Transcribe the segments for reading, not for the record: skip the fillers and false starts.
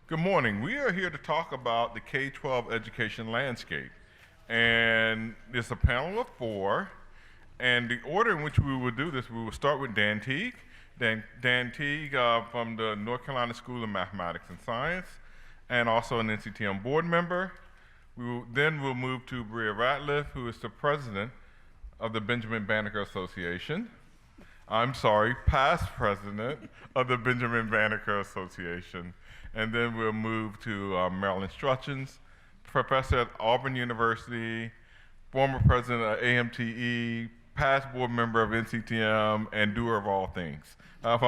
Good morning. We are here to talk about the K-12 education landscape. And it's a panel of four. And the order in which we will do this, we will start with Dan Teague. Dan Teague from the North Carolina School of Mathematics and Science, and also an NCTM board member. Then we'll move to Brea Ratliff, who is the president of the Benjamin Banneker Association. I'm sorry, past president of the Benjamin Banneker Association. And then we'll move to Marilyn Strutchens, professor at Auburn University, former president of AMTE, past board member of NCTM, and doer of all things. And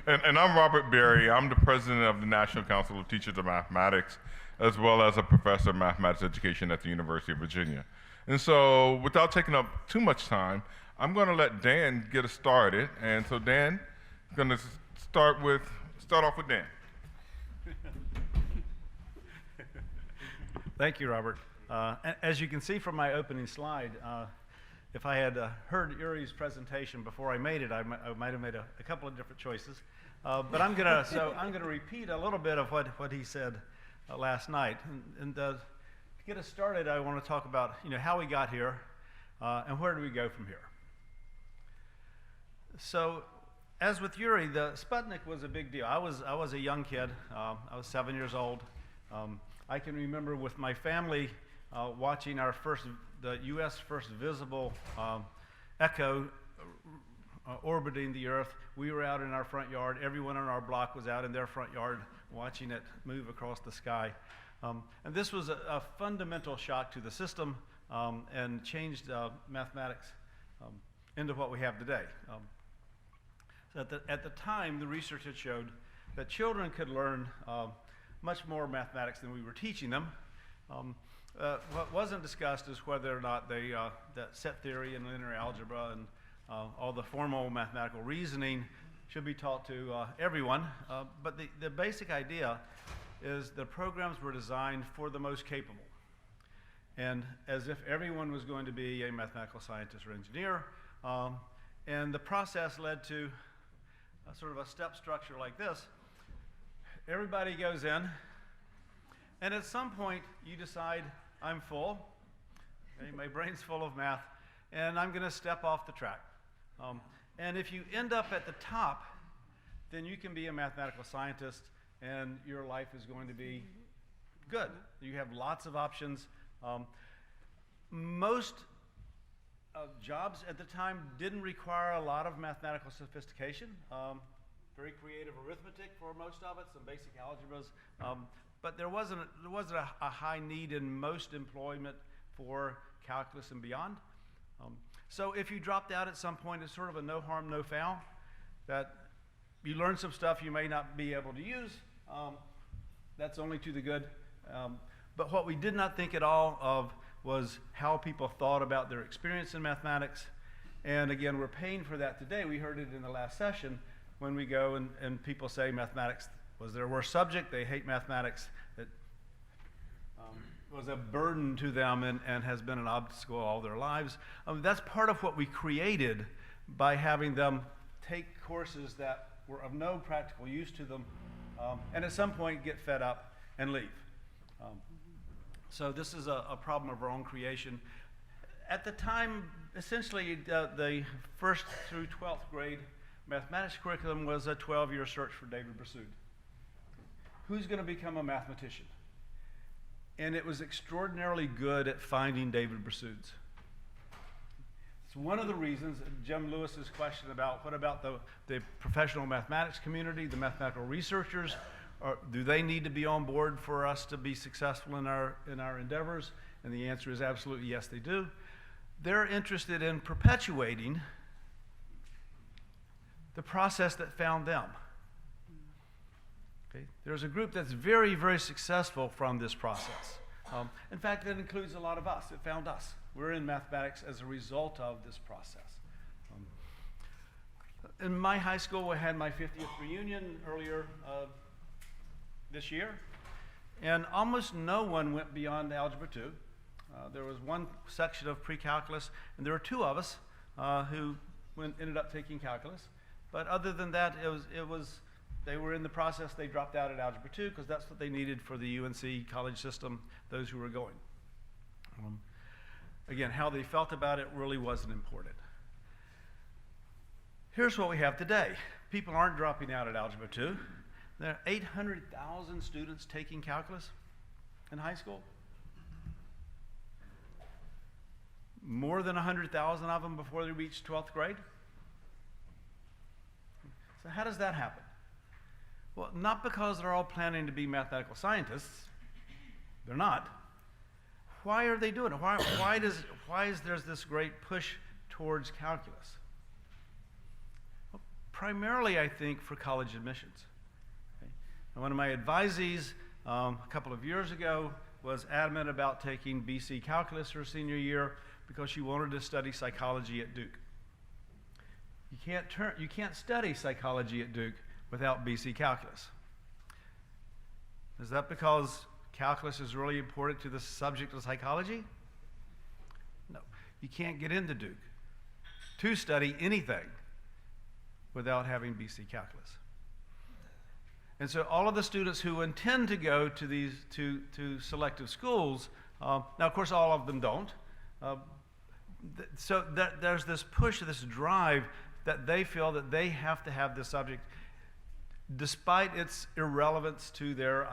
I'm Robert Berry. I'm the president of the National Council of Teachers of Mathematics, as well as a professor of mathematics education at the University of Virginia. And so, without taking up too much time, I'm going to let Dan get us started. And so, Dan is going to start off with Dan. Thank you, Robert. As you can see from my opening slide, if I had heard Uri's presentation before I made it, I might have made a couple of different choices. But I'm gonna repeat a little bit of what he said last night. And to get us started, I want to talk about how we got here and where do we go from here. So, as with Uri, the Sputnik was a big deal. I was a young kid. I was 7 years old. I can remember with my family watching the U.S. first visible echo orbiting the Earth. We were out in our front yard. Everyone on our block was out in their front yard watching it move across the sky. And this was a fundamental shock to the system and changed mathematics into what we have today. So at the time, the research had showed that children could learn much more mathematics than we were teaching them. What wasn't discussed is whether or not that set theory and linear algebra and all the formal mathematical reasoning should be taught to everyone. But the basic idea is the programs were designed for the most capable. And as if everyone was going to be a mathematical scientist or engineer. And the process led to sort of a step structure like this. Everybody goes in, and at some point you decide, I'm full, okay, my brain's full of math, and I'm going to step off the track. And if you end up at the top, then you can be a mathematical scientist, and your life is going to be good. You have lots of options. Most jobs at the time didn't require a lot of mathematical sophistication. Very creative arithmetic for most of it, some basic algebras, but there wasn't a high need in most employment for calculus and beyond. So if you dropped out at some point, it's sort of a no harm, no foul, that you learn some stuff you may not be able to use. That's only to the good. But what we did not think at all of was how people thought about their experience in mathematics. And again, we're paying for that today. We heard it in the last session when we go and people say mathematics was their worst subject. They hate mathematics. It was a burden to them and has been an obstacle all their lives. That's part of what we created by having them take courses that were of no practical use to them and at some point get fed up and leave. So this is a problem of our own creation. At the time, essentially, the first through 12th grade mathematics curriculum was a 12-year search for David Bersoud. Who's going to become a mathematician? And it was extraordinarily good at finding David Bersouds. It's one of the reasons, Jim Lewis's question about what about the professional mathematics community, the mathematical researchers, do they need to be on board for us to be successful in our endeavors? And the answer is absolutely yes, they do. They're interested in perpetuating the process that found them. Okay? There's a group that's very, very successful from this process. In fact, that includes a lot of us. It found us. We're in mathematics as a result of this process. In my high school, I had my 50th reunion earlier this year, and almost no one went beyond Algebra 2. There was one section of pre-calculus, and there were two of us who ended up taking calculus. But other than that, it was they were in the process, they dropped out at Algebra 2 because that's what they needed for the UNC college system, those who were going. Again, how they felt about it really wasn't important. Here's what we have today. People aren't dropping out at Algebra 2. There are 800,000 students taking calculus in high school. More than 100,000 of them before they reach 12th grade. So how does that happen? Well, not because they're all planning to be mathematical scientists. They're not. Why are they doing it? Why is there this great push towards calculus? Well, primarily, I think, for college admissions. Okay? And one of my advisees a couple of years ago was adamant about taking BC calculus her senior year because she wanted to study psychology at Duke. You can't study psychology at Duke without BC calculus. Is that because calculus is really important to the subject of psychology? No. You can't get into Duke to study anything without having BC calculus. And so all of the students who intend to go to these to selective schools, now of course all of them don't, so there's this push, this drive that they feel that they have to have this subject despite its irrelevance to their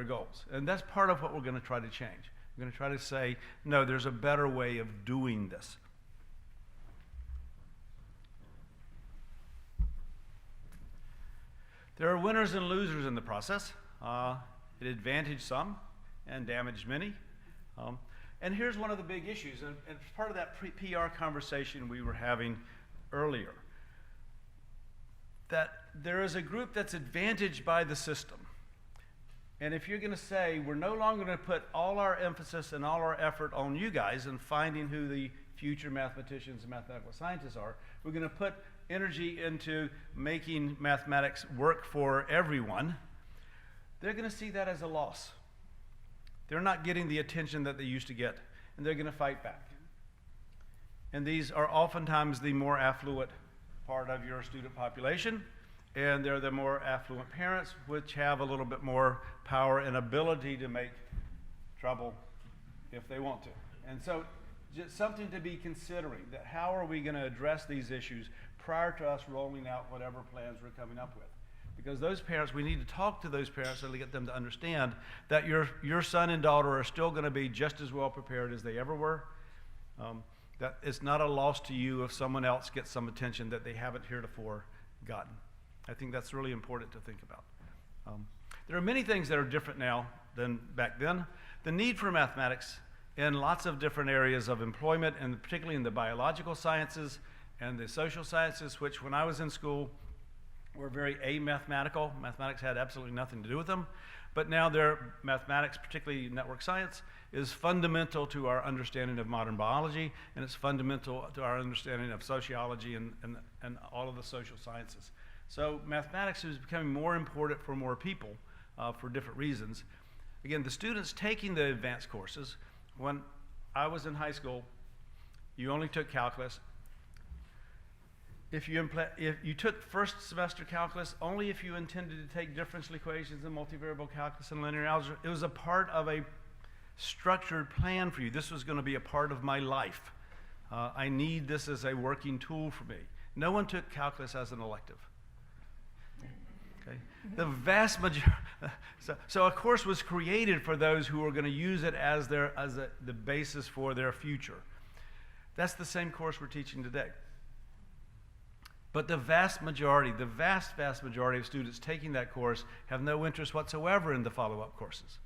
goals. And that's part of what we're going to try to change. We're going to try to say, no, there's a better way of doing this. There are winners and losers in the process. It advantaged some and damaged many. And here's one of the big issues, and it's part of that PR conversation we were having earlier, that there is a group that's advantaged by the system. And if you're going to say, we're no longer going to put all our emphasis and all our effort on you guys and finding who the future mathematicians and mathematical scientists are, we're going to put energy into making mathematics work for everyone, they're going to see that as a loss. They're not getting the attention that they used to get, and they're going to fight back. And these are oftentimes the more affluent part of your student population, and they're the more affluent parents, which have a little bit more power and ability to make trouble if they want to. And so just something to be considering, that how are we going to address these issues prior to us rolling out whatever plans we're coming up with. Because those parents, we need to talk to those parents and get them to understand that your son and daughter are still going to be just as well prepared as they ever were. That it's not a loss to you if someone else gets some attention that they haven't heretofore gotten. I think that's really important to think about. There are many things that are different now than back then. The need for mathematics in lots of different areas of employment, and particularly in the biological sciences and the social sciences, which when I was in school were very amathematical. Mathematics had absolutely nothing to do with them. But now mathematics, particularly network science, is fundamental to our understanding of modern biology, and it's fundamental to our understanding of sociology and all of the social sciences. So mathematics is becoming more important for more people for different reasons. Again, the students taking the advanced courses, when I was in high school, you only took calculus. If you took first semester calculus only if you intended to take differential equations and multivariable calculus and linear algebra, it was a part of a structured plan for you. This was going to be a part of my life. I need this as a working tool for me. No one took calculus as an elective. Okay? The vast majority, so a course was created for those who were going to use it as the basis for their future. That's the same course we're teaching today. But the vast majority of students taking that course have no interest whatsoever in the follow-up courses.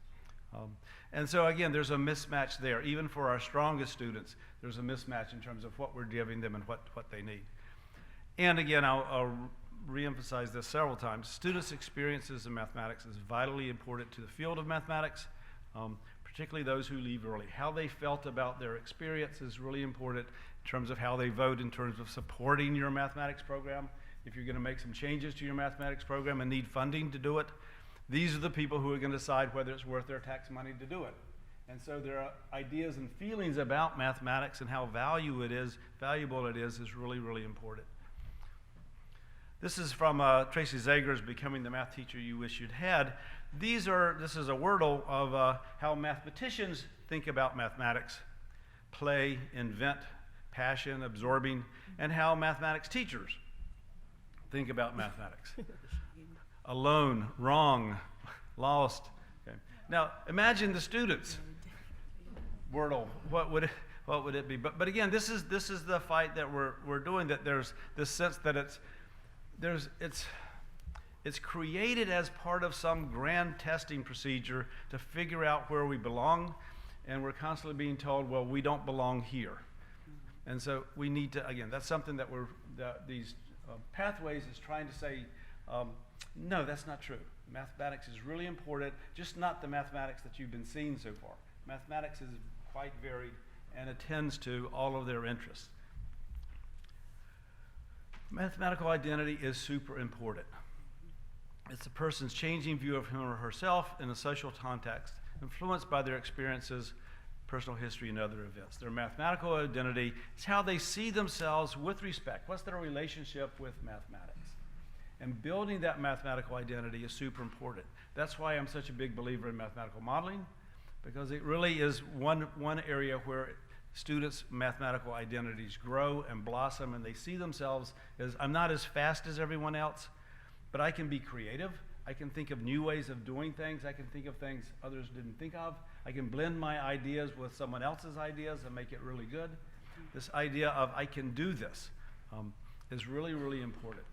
And so again, there's a mismatch there. Even for our strongest students, there's a mismatch in terms of what we're giving them and what they need. And again, I'll reemphasize this several times. Students' experiences in mathematics is vitally important to the field of mathematics, particularly those who leave early. How they felt about their experience is really important in terms of how they vote in terms of supporting your mathematics program. If you're going to make some changes to your mathematics program and need funding to do it, these are the people who are going to decide whether it's worth their tax money to do it. And so their ideas and feelings about mathematics and how valuable it is really, really important. This is from Tracy Zager's Becoming the Math Teacher You Wish You'd Had. This is a wordle of how mathematicians think about mathematics, play, invent, passion, absorbing, and how mathematics teachers think about mathematics. Alone, wrong, lost. Okay. Now, imagine the students' wordle. What would it be? But again, this is the fight that we're doing. That there's this sense that it's created as part of some grand testing procedure to figure out where we belong, and we're constantly being told, well, we don't belong here. And so we need to, again, that's something that these pathways is trying to say, no, that's not true. Mathematics is really important, just not the mathematics that you've been seeing so far. Mathematics is quite varied and attends to all of their interests. Mathematical identity is super important. It's a person's changing view of him or herself in a social context, influenced by their experiences, personal history, and other events. Their mathematical identity is how they see themselves with respect. What's their relationship with mathematics? And building that mathematical identity is super important. That's why I'm such a big believer in mathematical modeling, because it really is one area where students' mathematical identities grow and blossom, and they see themselves as, I'm not as fast as everyone else, but I can be creative. I can think of new ways of doing things. I can think of things others didn't think of. I can blend my ideas with someone else's ideas and make it really good. This idea of I can do this is really, really important.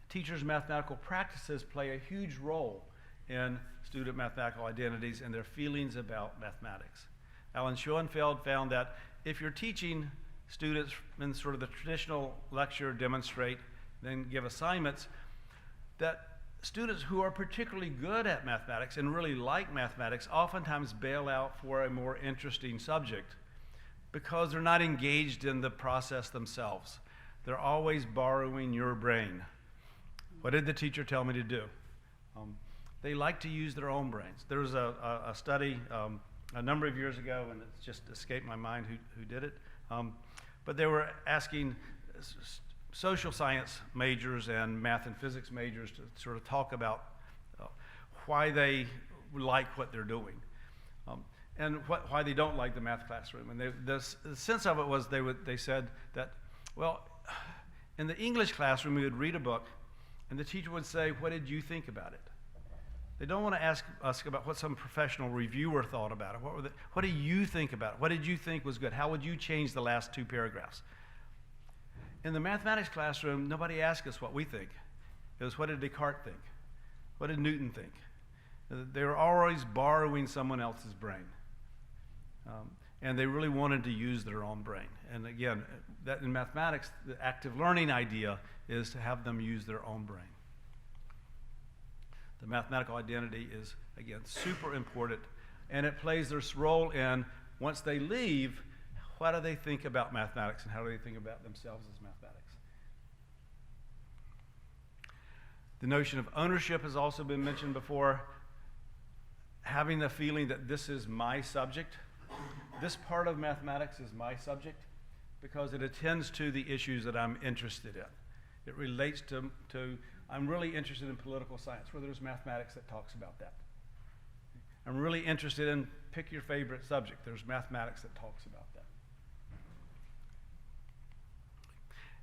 Teachers' mathematical practices play a huge role in student mathematical identities and their feelings about mathematics. Alan Schoenfeld found that if you're teaching students in sort of the traditional lecture, demonstrate, then give assignments, that students who are particularly good at mathematics and really like mathematics oftentimes bail out for a more interesting subject because they're not engaged in the process themselves. They're always borrowing your brain. What did the teacher tell me to do? They like to use their own brains. There was a study a number of years ago, and it's just escaped my mind who did it, but they were asking social science majors and math and physics majors to sort of talk about why they like what they're doing and why they don't like the math classroom. And the sense of it was they said that, well, in the English classroom we would read a book and the teacher would say, what did you think about it? They don't want to ask us about what some professional reviewer thought about it. What do you think about it? What did you think was good? How would you change the last 2 paragraphs? In the mathematics classroom, nobody asked us what we think. It was, what did Descartes think? What did Newton think? They were always borrowing someone else's brain. And they really wanted to use their own brain. And again, that in mathematics, the active learning idea is to have them use their own brain. The mathematical identity is, again, super important, and it plays this role in, once they leave, what do they think about mathematics and how do they think about themselves as mathematics? The notion of ownership has also been mentioned before. Having the feeling that this is my subject. This part of mathematics is my subject because it attends to the issues that I'm interested in. It relates to I'm really interested in political science, where there's mathematics that talks about that. I'm really interested in, pick your favorite subject, there's mathematics that talks about that.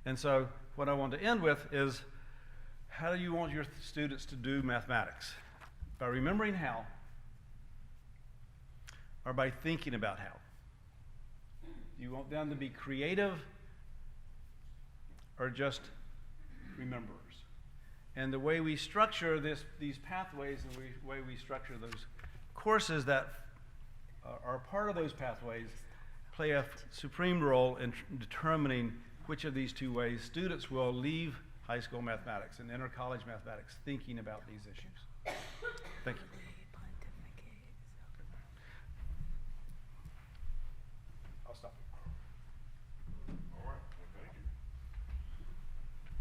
And so what I want to end with is, how do you want your students to do mathematics? By remembering how, or by thinking about how? Do you want them to be creative or just rememberers? And the way we structure these pathways and the way we structure those courses that are part of those pathways play a supreme role in determining which of these 2 ways students will leave high school mathematics and enter college mathematics thinking about these issues. Thank you. I'll stop. All right. Well, thank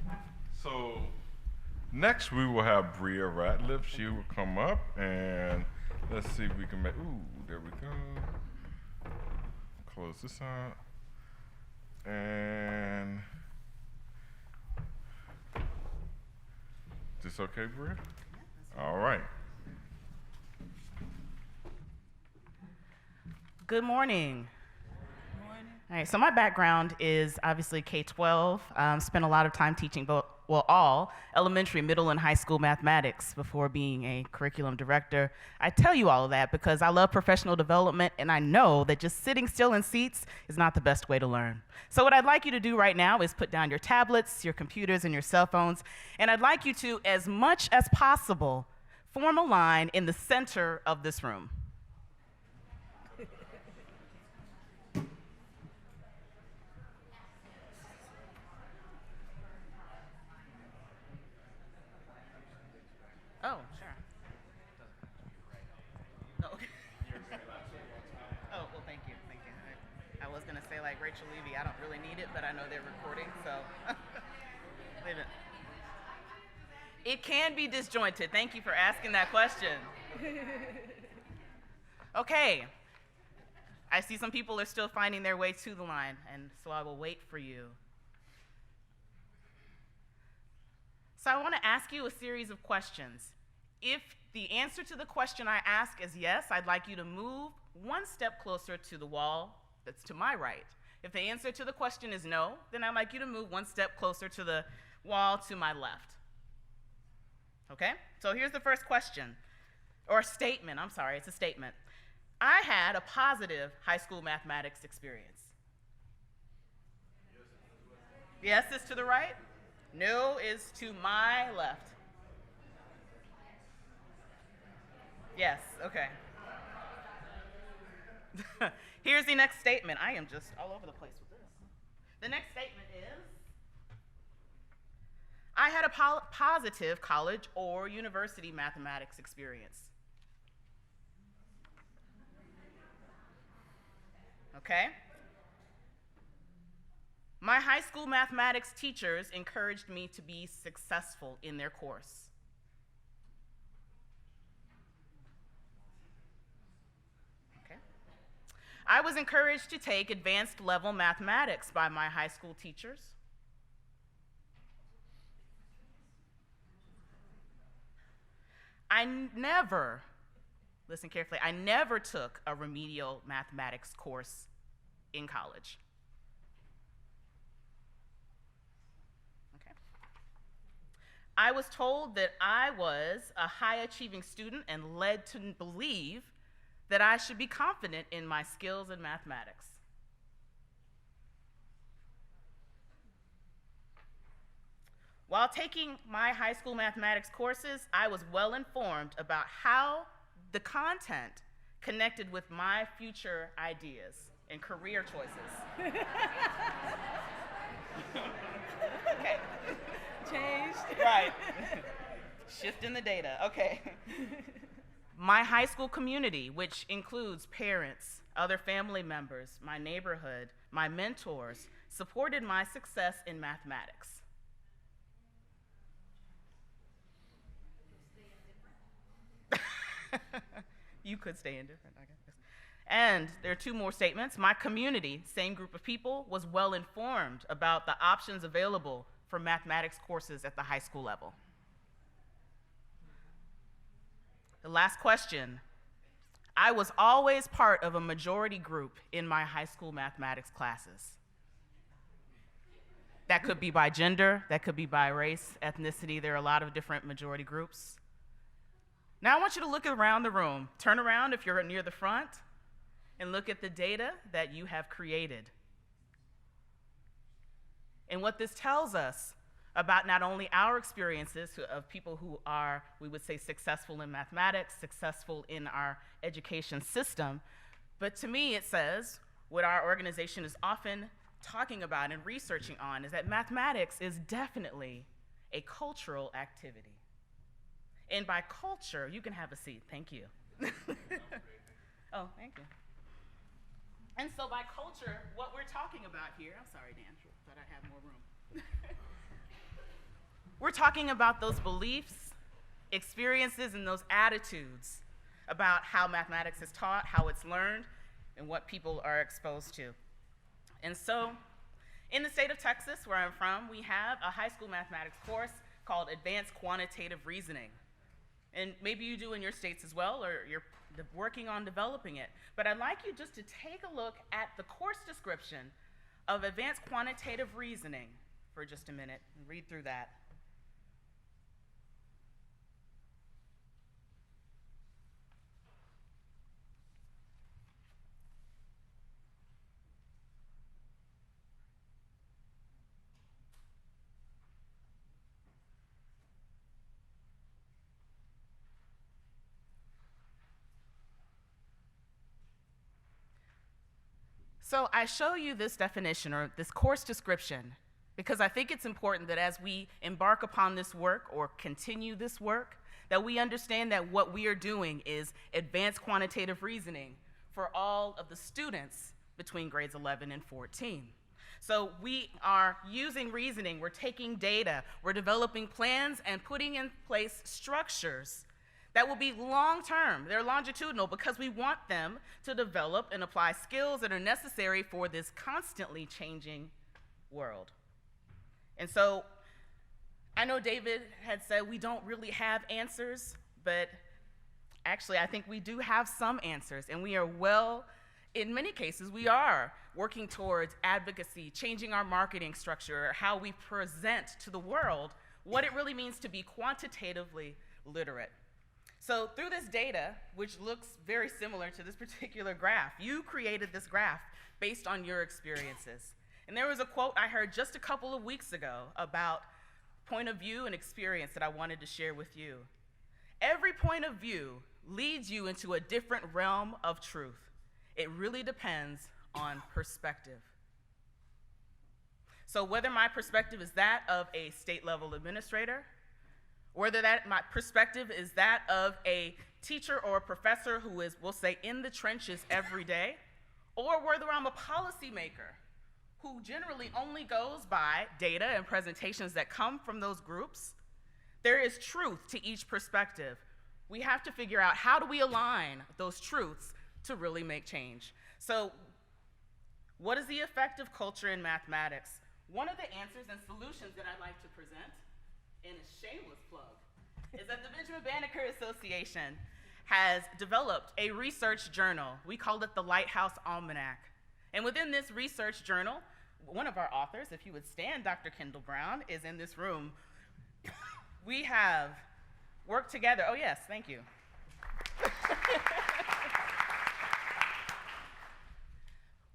you. So next we will have Brea Ratliff. She will come up and let's see if we can make, ooh, there we go. Close this out. And Is this okay, Brea? All right. Good morning. All right, so my background is obviously K-12. Spent a lot of time teaching all elementary, middle, and high school mathematics before being a curriculum director. I tell you all of that because I love professional development, and I know that just sitting still in seats is not the best way to learn. So what I'd like you to do right now is put down your tablets, your computers, and your cell phones, and I'd like you to, as much as possible, form a line in the center of this room. Oh, sure. Oh, okay. Oh, well, thank you, thank you. I was gonna say like Rachel Levy, I don't really need it, but I know they're recording, so. Wait a minute. It can be disjointed. Thank you for asking that question. Okay. I see some people are still finding their way to the line, and so I will wait for you. So I want to ask you a series of questions. If the answer to the question I ask is yes, I'd like you to move one step closer to the wall that's to my right. If the answer to the question is no, then I'd like you to move one step closer to the wall to my left. Okay? So here's the first question, or statement. I'm sorry, it's a statement. I had a positive high school mathematics experience. Yes is to the right. No is to my left. Yes, okay. Here's the next statement. I am just all over the place with this. The next statement is, I had a positive college or university mathematics experience. Okay? My high school mathematics teachers encouraged me to be successful in their course. Okay. I was encouraged to take advanced level mathematics by my high school teachers. Listen carefully, I never took a remedial mathematics course in college. Okay. I was told that I was a high-achieving student and led to believe that I should be confident in my skills in mathematics. While taking my high school mathematics courses, I was well informed about how the content connected with my future ideas and career choices. Okay. Changed. Right. Shifting the data. Okay. My high school community, which includes parents, other family members, my neighborhood, my mentors, supported my success in mathematics. You could stay indifferent, I guess. And there are two more statements. My community, same group of people, was well informed about the options available for mathematics courses at the high school level. The last question. I was always part of a majority group in my high school mathematics classes. That could be by gender, that could be by race, ethnicity. There are a lot of different majority groups. Now I want you to look around the room. Turn around if you're near the front and look at the data that you have created. And what this tells us about not only our experiences of people who are, we would say, successful in mathematics, successful in our education system, but to me it says what our organization is often talking about and researching on is that mathematics is definitely a cultural activity. And by culture, you can have a seat. Thank you. Oh, thank you. And so by culture, what we're talking about here, I'm sorry, Dan, thought I had more room. We're talking about those beliefs, experiences, and those attitudes about how mathematics is taught, how it's learned, and what people are exposed to. And so, in the state of Texas, where I'm from, we have a high school mathematics course called advanced quantitative reasoning. And maybe you do in your states as well, or you're working on developing it. But I'd like you just to take a look at the course description of advanced quantitative reasoning for just a minute and read through that. So I show you this definition or this course description because I think it's important that as we embark upon this work or continue this work, that we understand that what we are doing is advanced quantitative reasoning for all of the students between grades 11 and 14. So we are using reasoning, we're taking data, we're developing plans and putting in place structures that will be long-term, they're longitudinal because we want them to develop and apply skills that are necessary for this constantly changing world. And so I know David had said we don't really have answers, but actually I think we do have some answers, and we are in many cases, we are working towards advocacy, changing our marketing structure, how we present to the world what it really means to be quantitatively literate. So through this data, which looks very similar to this particular graph, you created this graph based on your experiences. And there was a quote I heard just a couple of weeks ago about point of view and experience that I wanted to share with you. Every point of view leads you into a different realm of truth. It really depends on perspective. So whether my perspective is that of a state level administrator, whether that my perspective is that of a teacher or a professor who is, we'll say, in the trenches every day, or whether I'm a policymaker who generally only goes by data and presentations that come from those groups, there is truth to each perspective. We have to figure out how do we align those truths to really make change. So what is the effect of culture in mathematics? One of the answers and solutions that I'd like to present, and a shameless plug, is that the Benjamin Banneker Association has developed a research journal. We call it the Lighthouse Almanac. And within this research journal, one of our authors, if you would stand, Dr. Kendall Brown, is in this room. We have worked together. Oh yes, thank you.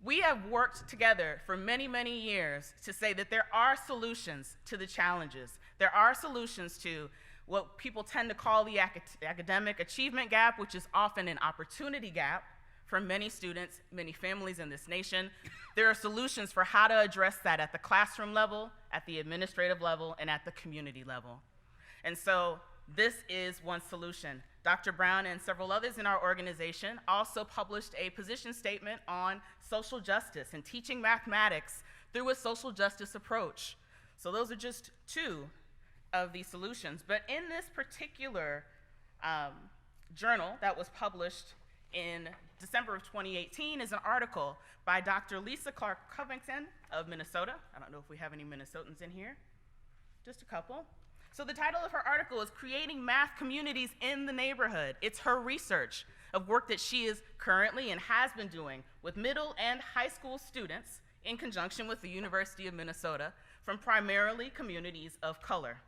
We have worked together for many, many years to say that there are solutions to the challenges. There are solutions to what people tend to call the academic achievement gap, which is often an opportunity gap for many students, many families in this nation. There are solutions for how to address that at the classroom level, at the administrative level, and at the community level. And so this is one solution. Dr. Brown and several others in our organization also published a position statement on social justice and teaching mathematics through a social justice approach. So those are just two of the solutions. But in this particular journal that was published in December of 2018 is an article by Dr. Lisa Clark Covington of Minnesota. I don't know if we have any Minnesotans in here. Just a couple. So the title of her article is Creating Math Communities in the Neighborhood. It's her research of work that she is currently and has been doing with middle and high school students in conjunction with the University of Minnesota from primarily communities of color.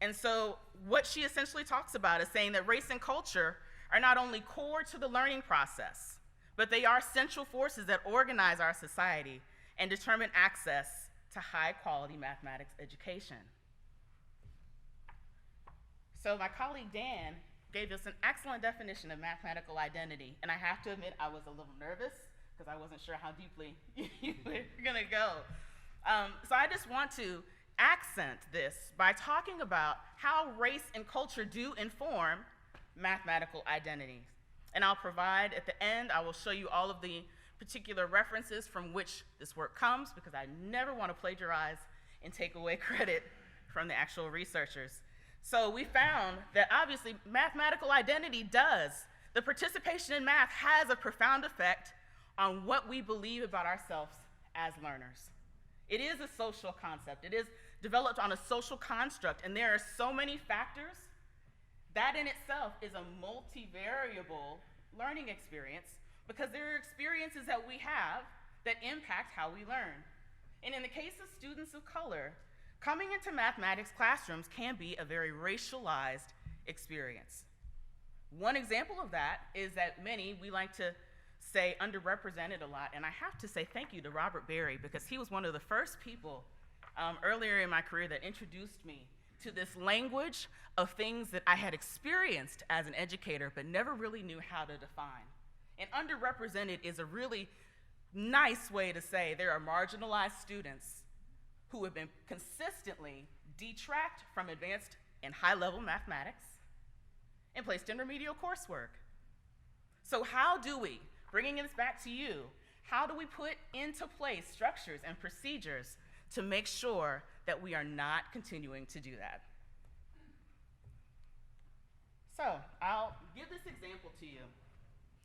And so what she essentially talks about is saying that race and culture are not only core to the learning process, but they are central forces that organize our society and determine access to high quality mathematics education. So my colleague Dan gave us an excellent definition of mathematical identity, and I have to admit I was a little nervous because I wasn't sure how deeply you were gonna go. So I just want to accent this by talking about how race and culture do inform mathematical identities. And I'll provide, at the end, I will show you all of the particular references from which this work comes, because I never want to plagiarize and take away credit from the actual researchers. So we found that obviously mathematical identity does. The participation in math has a profound effect on what we believe about ourselves as learners. It is a social concept. It is developed on a social construct, and there are so many factors. That in itself is a multivariable learning experience because there are experiences that we have that impact how we learn. And in the case of students of color, coming into mathematics classrooms can be a very racialized experience. One example of that is that many, we like to say underrepresented a lot, and I have to say thank you to Robert Berry because he was one of the first people earlier in my career that introduced me to this language of things that I had experienced as an educator but never really knew how to define. And underrepresented is a really nice way to say there are marginalized students who have been consistently detracked from advanced and high-level mathematics and placed in remedial coursework. So how do we, bringing this back to you, how do we put into place structures and procedures to make sure that we are not continuing to do that? So I'll give this example to you.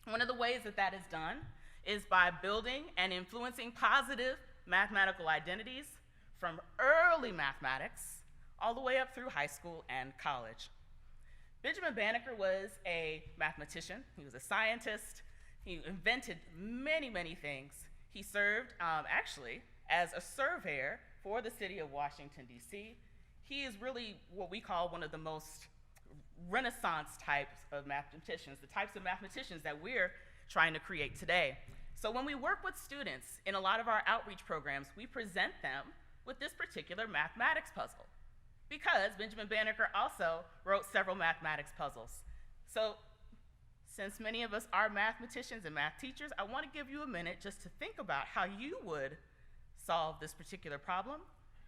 One of the ways that that is done is by building and influencing positive mathematical identities from early mathematics all the way up through high school and college. Benjamin Banneker was a mathematician. He was a scientist. He invented many, many things. He served actually as a surveyor for the city of Washington, D.C. He is really what we call one of the most Renaissance types of mathematicians, the types of mathematicians that we're trying to create today. So when we work with students in a lot of our outreach programs, we present them with this particular mathematics puzzle because Benjamin Banneker also wrote several mathematics puzzles. So since many of us are mathematicians and math teachers, I want to give you a minute just to think about how you would solve this particular problem,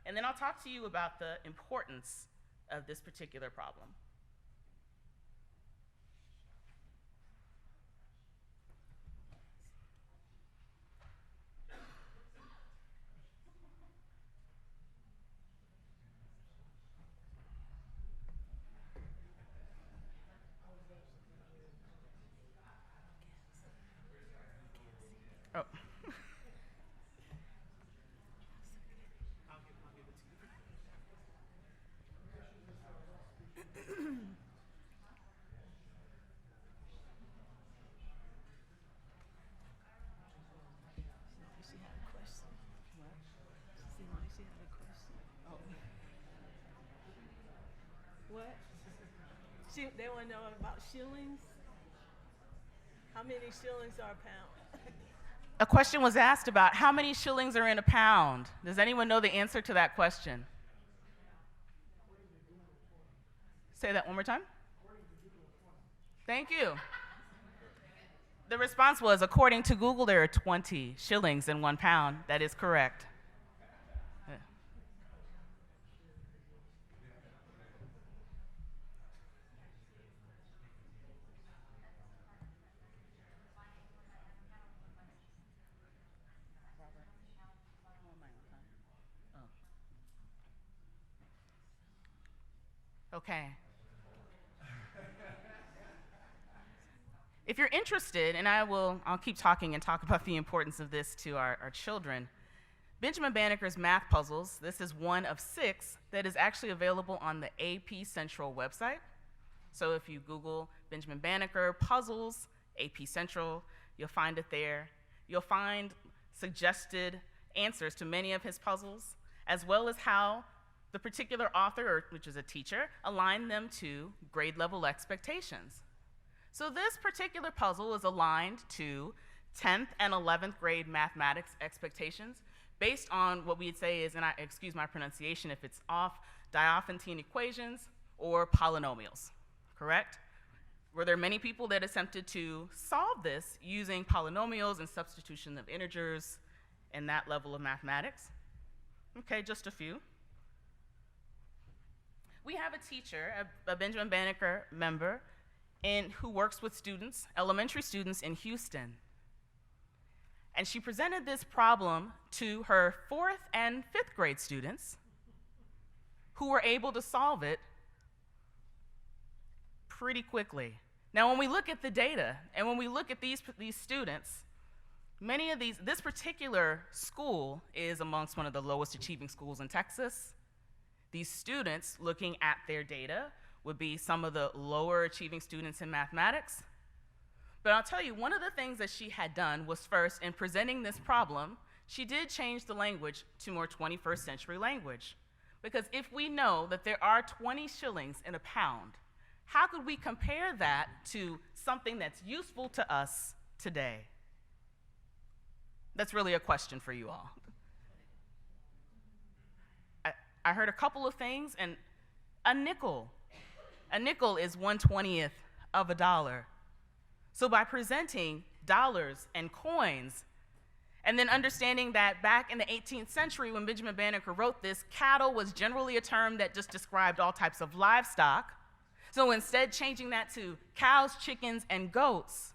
and then I'll talk to you about the importance of this particular problem. Oh. She had a question. What? She seemed like she had a question. Oh. What? They want to know about shillings. How many shillings are a pound? A question was asked about how many shillings are in a pound. Does anyone know the answer to that question? Say that one more time. Thank you. The response was, according to Google, there are 20 shillings in 1 pound. That is correct. Yeah. Okay. If you're interested, and I'll keep talking and talk about the importance of this to our children, Benjamin Banneker's math puzzles, this is one of 6 that is actually available on the AP Central website. So if you Google Benjamin Banneker puzzles, AP Central, you'll find it there. You'll find suggested answers to many of his puzzles, as well as how the particular author, which is a teacher, aligned them to grade level expectations. So this particular puzzle is aligned to 10th and 11th grade mathematics expectations based on what we'd say is, and I excuse my pronunciation if it's off, Diophantine equations or polynomials, correct? Were there many people that attempted to solve this using polynomials and substitution of integers and that level of mathematics? Okay, just a few. We have a teacher, a Benjamin Banneker member, who works with students, elementary students in Houston. And she presented this problem to her 4th and 5th grade students who were able to solve it pretty quickly. Now, when we look at the data and when we look at these students, this particular school is amongst one of the lowest achieving schools in Texas. These students, looking at their data, would be some of the lower achieving students in mathematics. But I'll tell you, one of the things that she had done was first, in presenting this problem, she did change the language to more 21st century language. Because if we know that there are 20 shillings in a pound, how could we compare that to something that's useful to us today? That's really a question for you all. I heard a couple of things, and a nickel is 1/20th of a dollar. So by presenting dollars and coins, and then understanding that back in the 18th century when Benjamin Banneker wrote this, cattle was generally a term that just described all types of livestock. So instead changing that to cows, chickens, and goats,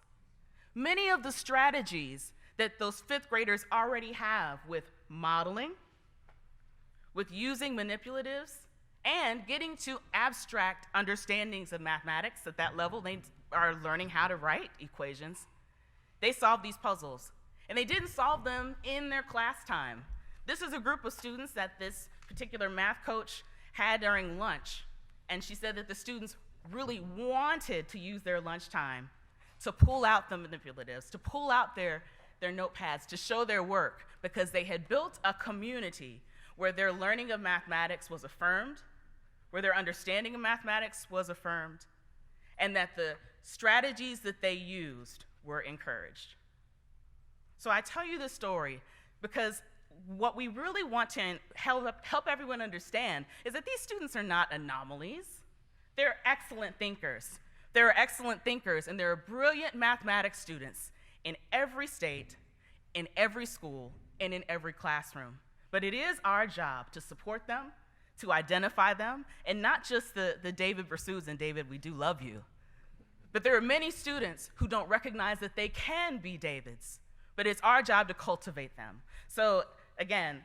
many of the strategies that those fifth graders already have with modeling, with using manipulatives, and getting to abstract understandings of mathematics at that level, they are learning how to write equations. They solve these puzzles. And they didn't solve them in their class time. This is a group of students that this particular math coach had during lunch. And she said that the students really wanted to use their lunchtime to pull out the manipulatives, to pull out their notepads, to show their work, because they had built a community where their learning of mathematics was affirmed, where their understanding of mathematics was affirmed, and that the strategies that they used were encouraged. So I tell you this story because what we really want to help everyone understand is that these students are not anomalies. They're excellent thinkers. They're excellent thinkers, and there are brilliant mathematics students in every state, in every school, and in every classroom. But it is our job to support them, to identify them, and not just the David Bersudes, and David, we do love you. But there are many students who don't recognize that they can be Davids. But it's our job to cultivate them. So again,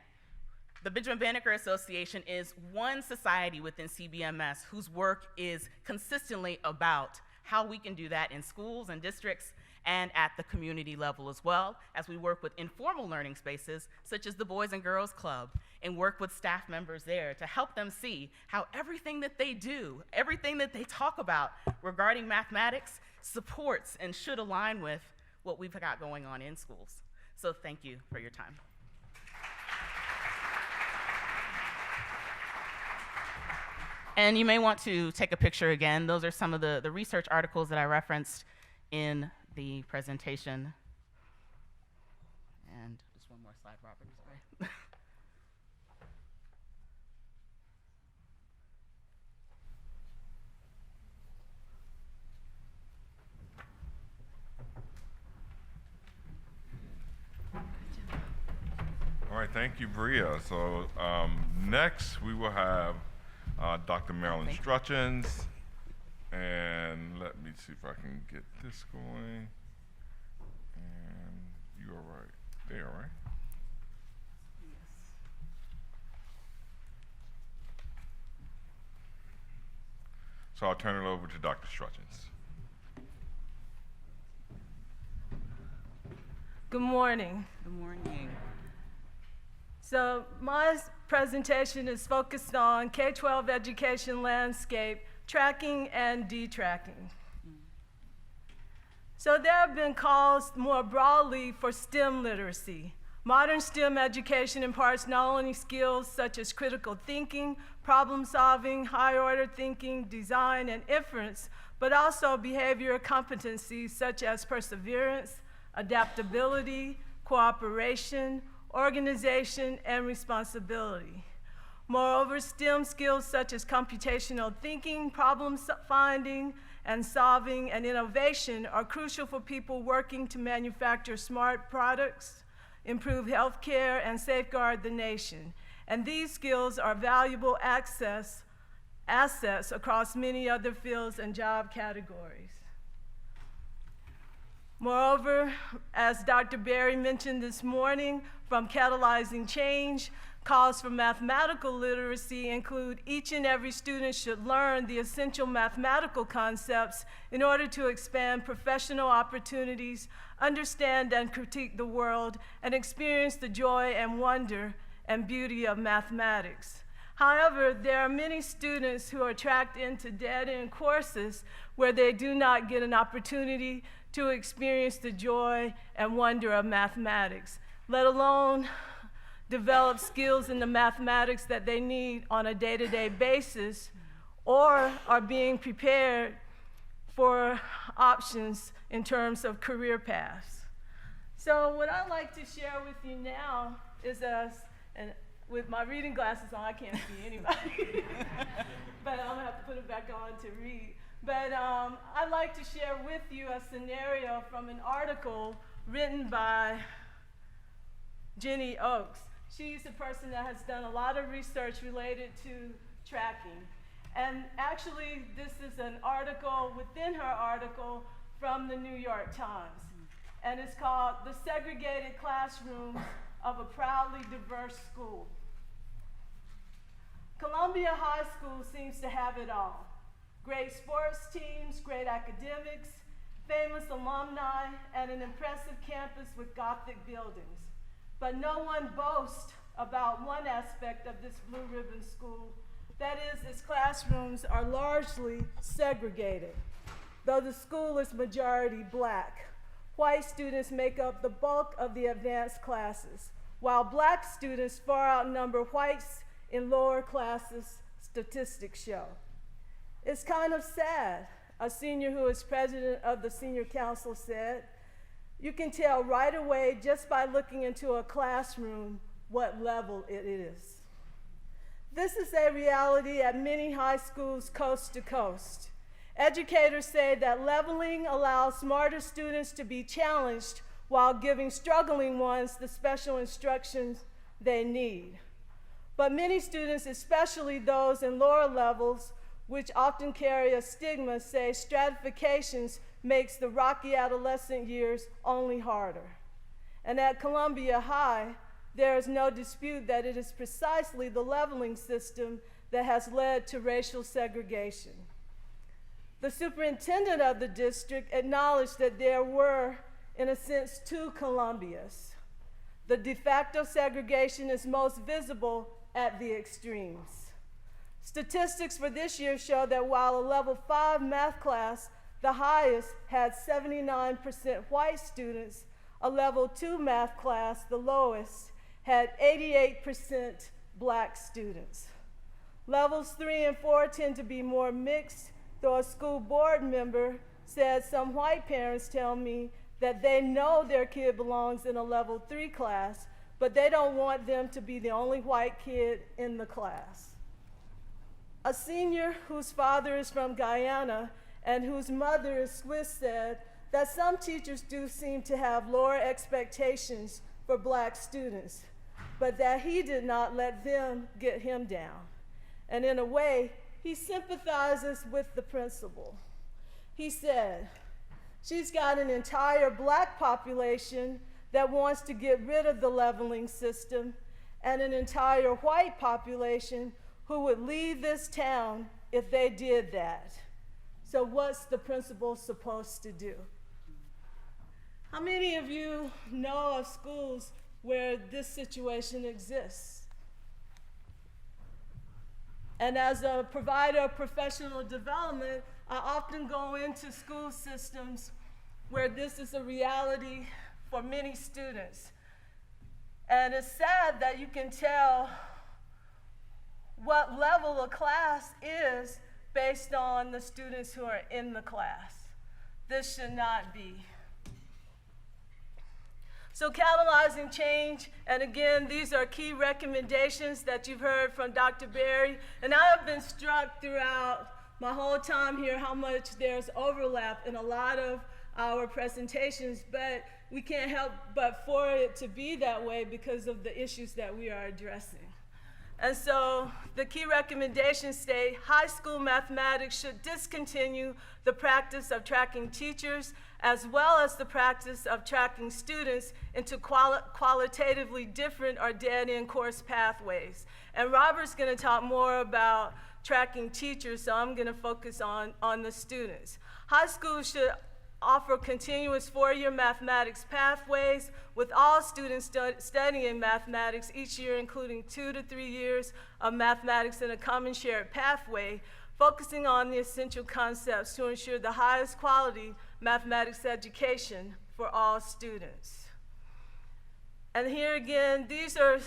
the Benjamin Banneker Association is one society within CBMS whose work is consistently about how we can do that in schools and districts and at the community level as well, as we work with informal learning spaces such as the Boys and Girls Club, and work with staff members there to help them see how everything that they do, everything that they talk about regarding mathematics supports and should align with what we've got going on in schools. So thank you for your time. And you may want to take a picture again. Those are some of the research articles that I referenced in the presentation. And just one more slide, Robert, sorry. All right, thank you, Brea. So next we will have Dr. Marilyn Strutchens. And let me see if I can get this going. And you are right there, right? Yes. So I'll turn it over to Dr. Strutchens. Good morning. Good morning. So my presentation is focused on K-12 education landscape, tracking and detracking. So there have been calls more broadly for STEM literacy. Modern STEM education imparts not only skills such as critical thinking, problem solving, high order thinking, design, and inference, but also behavioral competencies such as perseverance, adaptability, cooperation, organization, and responsibility. Moreover, STEM skills such as computational thinking, problem finding, and solving, and innovation are crucial for people working to manufacture smart products, improve healthcare, and safeguard the nation. And these skills are valuable assets across many other fields and job categories. Moreover, as Dr. Berry mentioned this morning, from catalyzing change, calls for mathematical literacy include each and every student should learn the essential mathematical concepts in order to expand professional opportunities, understand and critique the world, and experience the joy and wonder and beauty of mathematics. However, there are many students who are tracked into dead-end courses where they do not get an opportunity to experience the joy and wonder of mathematics, let alone develop skills in the mathematics that they need on a day-to-day basis, or are being prepared for options in terms of career paths. So what I'd like to share with you now is and with my reading glasses on, I can't see anybody, but I'm gonna have to put it back on to read. But I'd like to share with you a scenario from an article written by Jenny Oakes. She's a person that has done a lot of research related to tracking. And actually, this is an article within her article from the New York Times. And it's called The Segregated Classrooms of a Proudly Diverse School. Columbia High School seems to have it all. Great sports teams, great academics, famous alumni, and an impressive campus with Gothic buildings. But no one boasts about one aspect of this blue ribbon school. That is, its classrooms are largely segregated. Though the school is majority black, white students make up the bulk of the advanced classes, while black students far outnumber whites in lower classes, statistics show. It's kind of sad, a senior who is president of the senior council said. You can tell right away just by looking into a classroom what level it is. This is a reality at many high schools coast to coast. Educators say that leveling allows smarter students to be challenged while giving struggling ones the special instructions they need. But many students, especially those in lower levels, which often carry a stigma, say stratifications makes the rocky adolescent years only harder. And at Columbia High, there is no dispute that it is precisely the leveling system that has led to racial segregation. The superintendent of the district acknowledged that there were, in a sense, two Columbias. The de facto segregation is most visible at the extremes. Statistics for this year show that while a level 5 math class, the highest, had 79% white students, a level 2 math class, the lowest, had 88% black students. Levels 3 and 4 tend to be more mixed, though a school board member said some white parents tell me that they know their kid belongs in a level 3 class, but they don't want them to be the only white kid in the class. A senior whose father is from Guyana and whose mother is Swiss said that some teachers do seem to have lower expectations for black students, but that he did not let them get him down. And in a way, he sympathizes with the principal. He said, she's got an entire black population that wants to get rid of the leveling system, and an entire white population who would leave this town if they did that. So what's the principal supposed to do? How many of you know of schools where this situation exists? And as a provider of professional development, I often go into school systems where this is a reality for many students. And it's sad that you can tell what level a class is based on the students who are in the class. This should not be. So catalyzing change, and again, these are key recommendations that you've heard from Dr. Berry, and I have been struck throughout my whole time here how much there's overlap in a lot of our presentations, but we can't help but for it to be that way because of the issues that we are addressing. And so the key recommendations state high school mathematics should discontinue the practice of tracking teachers as well as the practice of tracking students into qualitatively different or dead-end course pathways. And Robert's going to talk more about tracking teachers, so I'm going to focus on the students. High schools should offer continuous four-year mathematics pathways with all students studying mathematics each year, including 2 to 3 years of mathematics in a common shared pathway, focusing on the essential concepts to ensure the highest quality mathematics education for all students. And here again, these are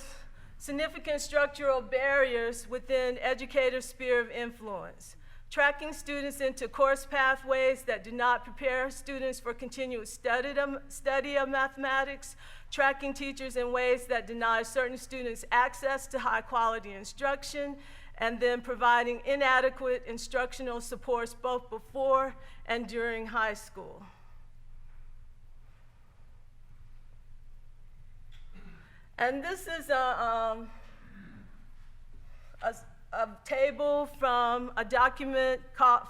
significant structural barriers within educators' sphere of influence. Tracking students into course pathways that do not prepare students for continuous study of mathematics, tracking teachers in ways that deny certain students access to high-quality instruction, and then providing inadequate instructional supports both before and during high school. And this is a table from a document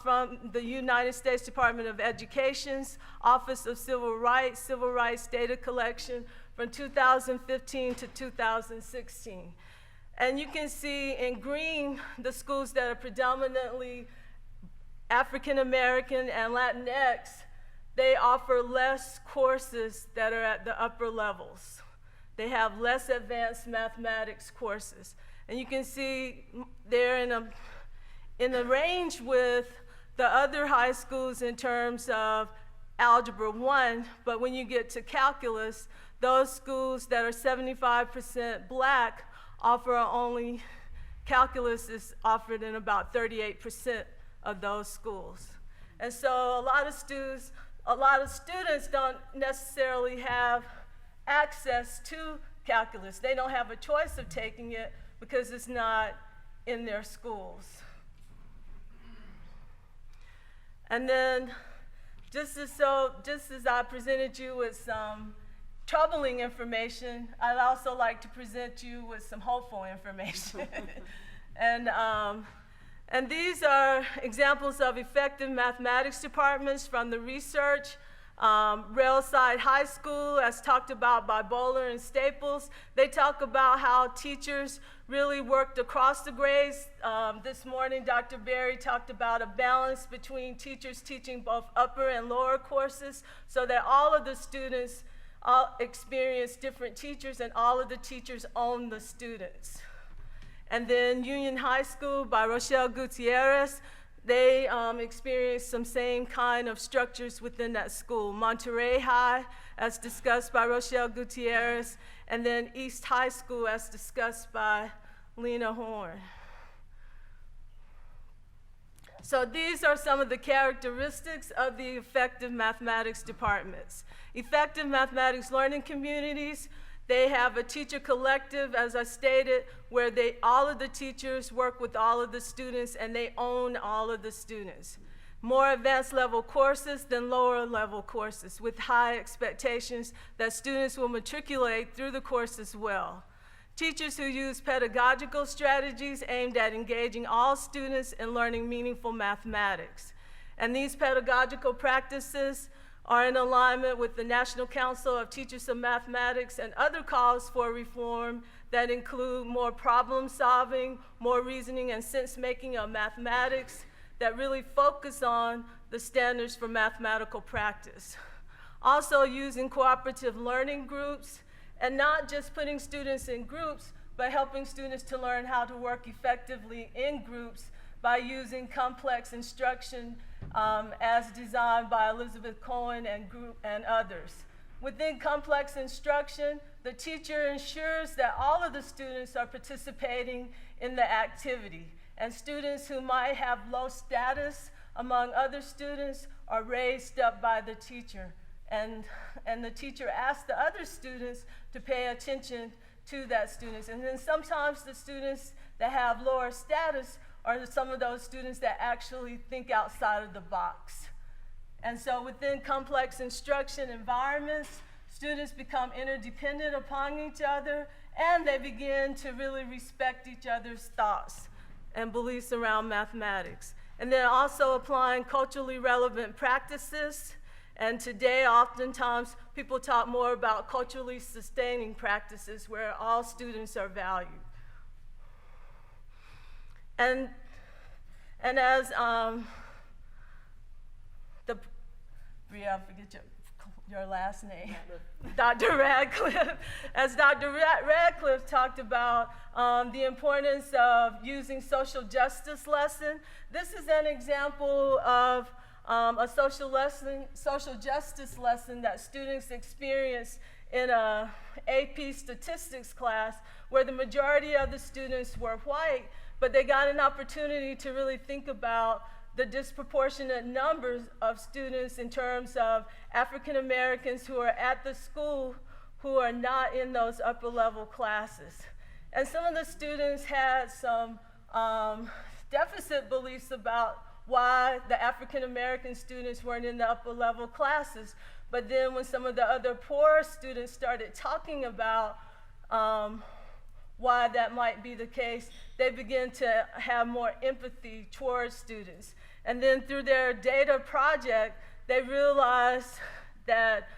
from the United States Department of Education's Office of Civil Rights Data Collection from 2015 to 2016. And you can see in green the schools that are predominantly African American and Latinx. They offer less courses that are at the upper levels. They have less advanced mathematics courses. And you can see they're in a range with the other high schools in terms of Algebra 1, but when you get to calculus, those schools that are 75% Black offer only, calculus is offered in about 38% of those schools. And so a lot of students don't necessarily have access to calculus. They don't have a choice of taking it because it's not in their schools. And then, just as I presented you with some troubling information, I'd also like to present you with some hopeful information. And these are examples of effective mathematics departments from the research. Railside High School, as talked about by Bowler and Staples, they talk about how teachers really worked across the grades. This morning, Dr. Berry talked about a balance between teachers teaching both upper and lower courses so that all of the students experience different teachers and all of the teachers own the students. And then Union High School by Rochelle Gutierrez, they experienced some same kind of structures within that school. Monterey High, as discussed by Rochelle Gutierrez, and then East High School, as discussed by Lena Horn. So these are some of the characteristics of the effective mathematics departments. Effective mathematics learning communities, they have a teacher collective, as I stated, where all of the teachers work with all of the students and they own all of the students. More advanced level courses than lower level courses with high expectations that students will matriculate through the course as well. Teachers who use pedagogical strategies aimed at engaging all students in learning meaningful mathematics. And these pedagogical practices are in alignment with the National Council of Teachers of Mathematics and other calls for reform that include more problem solving, more reasoning and sense making of mathematics that really focus on the standards for mathematical practice. Also using cooperative learning groups and not just putting students in groups, but helping students to learn how to work effectively in groups by using complex instruction as designed by Elizabeth Cohen and others. Within complex instruction, the teacher ensures that all of the students are participating in the activity, and students who might have low status among other students are raised up by the teacher. And the teacher asks the other students to pay attention to that student. And then sometimes the students that have lower status are some of those students that actually think outside of the box. And so within complex instruction environments, students become interdependent upon each other, and they begin to really respect each other's thoughts and beliefs around mathematics. And then also applying culturally relevant practices. And today, oftentimes, people talk more about culturally sustaining practices where all students are valued. And as Brea Brea, I forget your last name. Dr. Ratliff. As Dr. Ratliff talked about the importance of using social justice lesson, this is an example of a social justice lesson that students experienced in a AP statistics class where the majority of the students were white, but they got an opportunity to really think about the disproportionate numbers of students in terms of African Americans who are at the school who are not in those upper level classes. And some of the students had some deficit beliefs about why the African American students weren't in the upper level classes. But then when some of the other poor students started talking about why that might be the case, they began to have more empathy towards students. And then through their data project, they realized that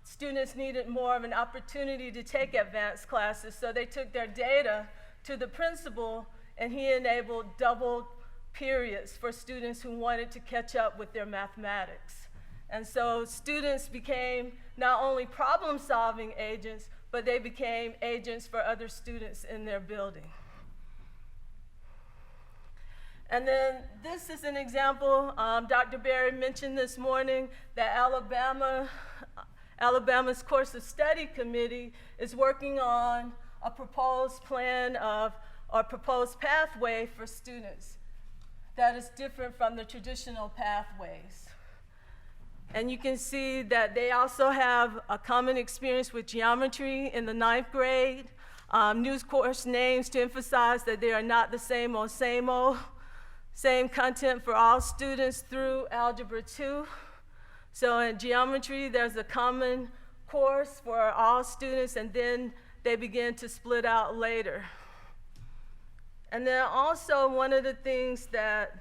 students needed more of an opportunity to take advanced classes. So they took their data to the principal, and he enabled double periods for students who wanted to catch up with their mathematics. And so students became not only problem-solving agents, but they became agents for other students in their building. And then this is an example, Dr. Berry mentioned this morning that Alabama's Course of Study Committee is working on a proposed plan or proposed pathway for students that is different from the traditional pathways. And you can see that they also have a common experience with geometry in the 9th grade, new course names to emphasize that they are not the same old, same content for all students through Algebra 2. So in geometry, there's a common course for all students, and then they begin to split out later. And then also one of the things that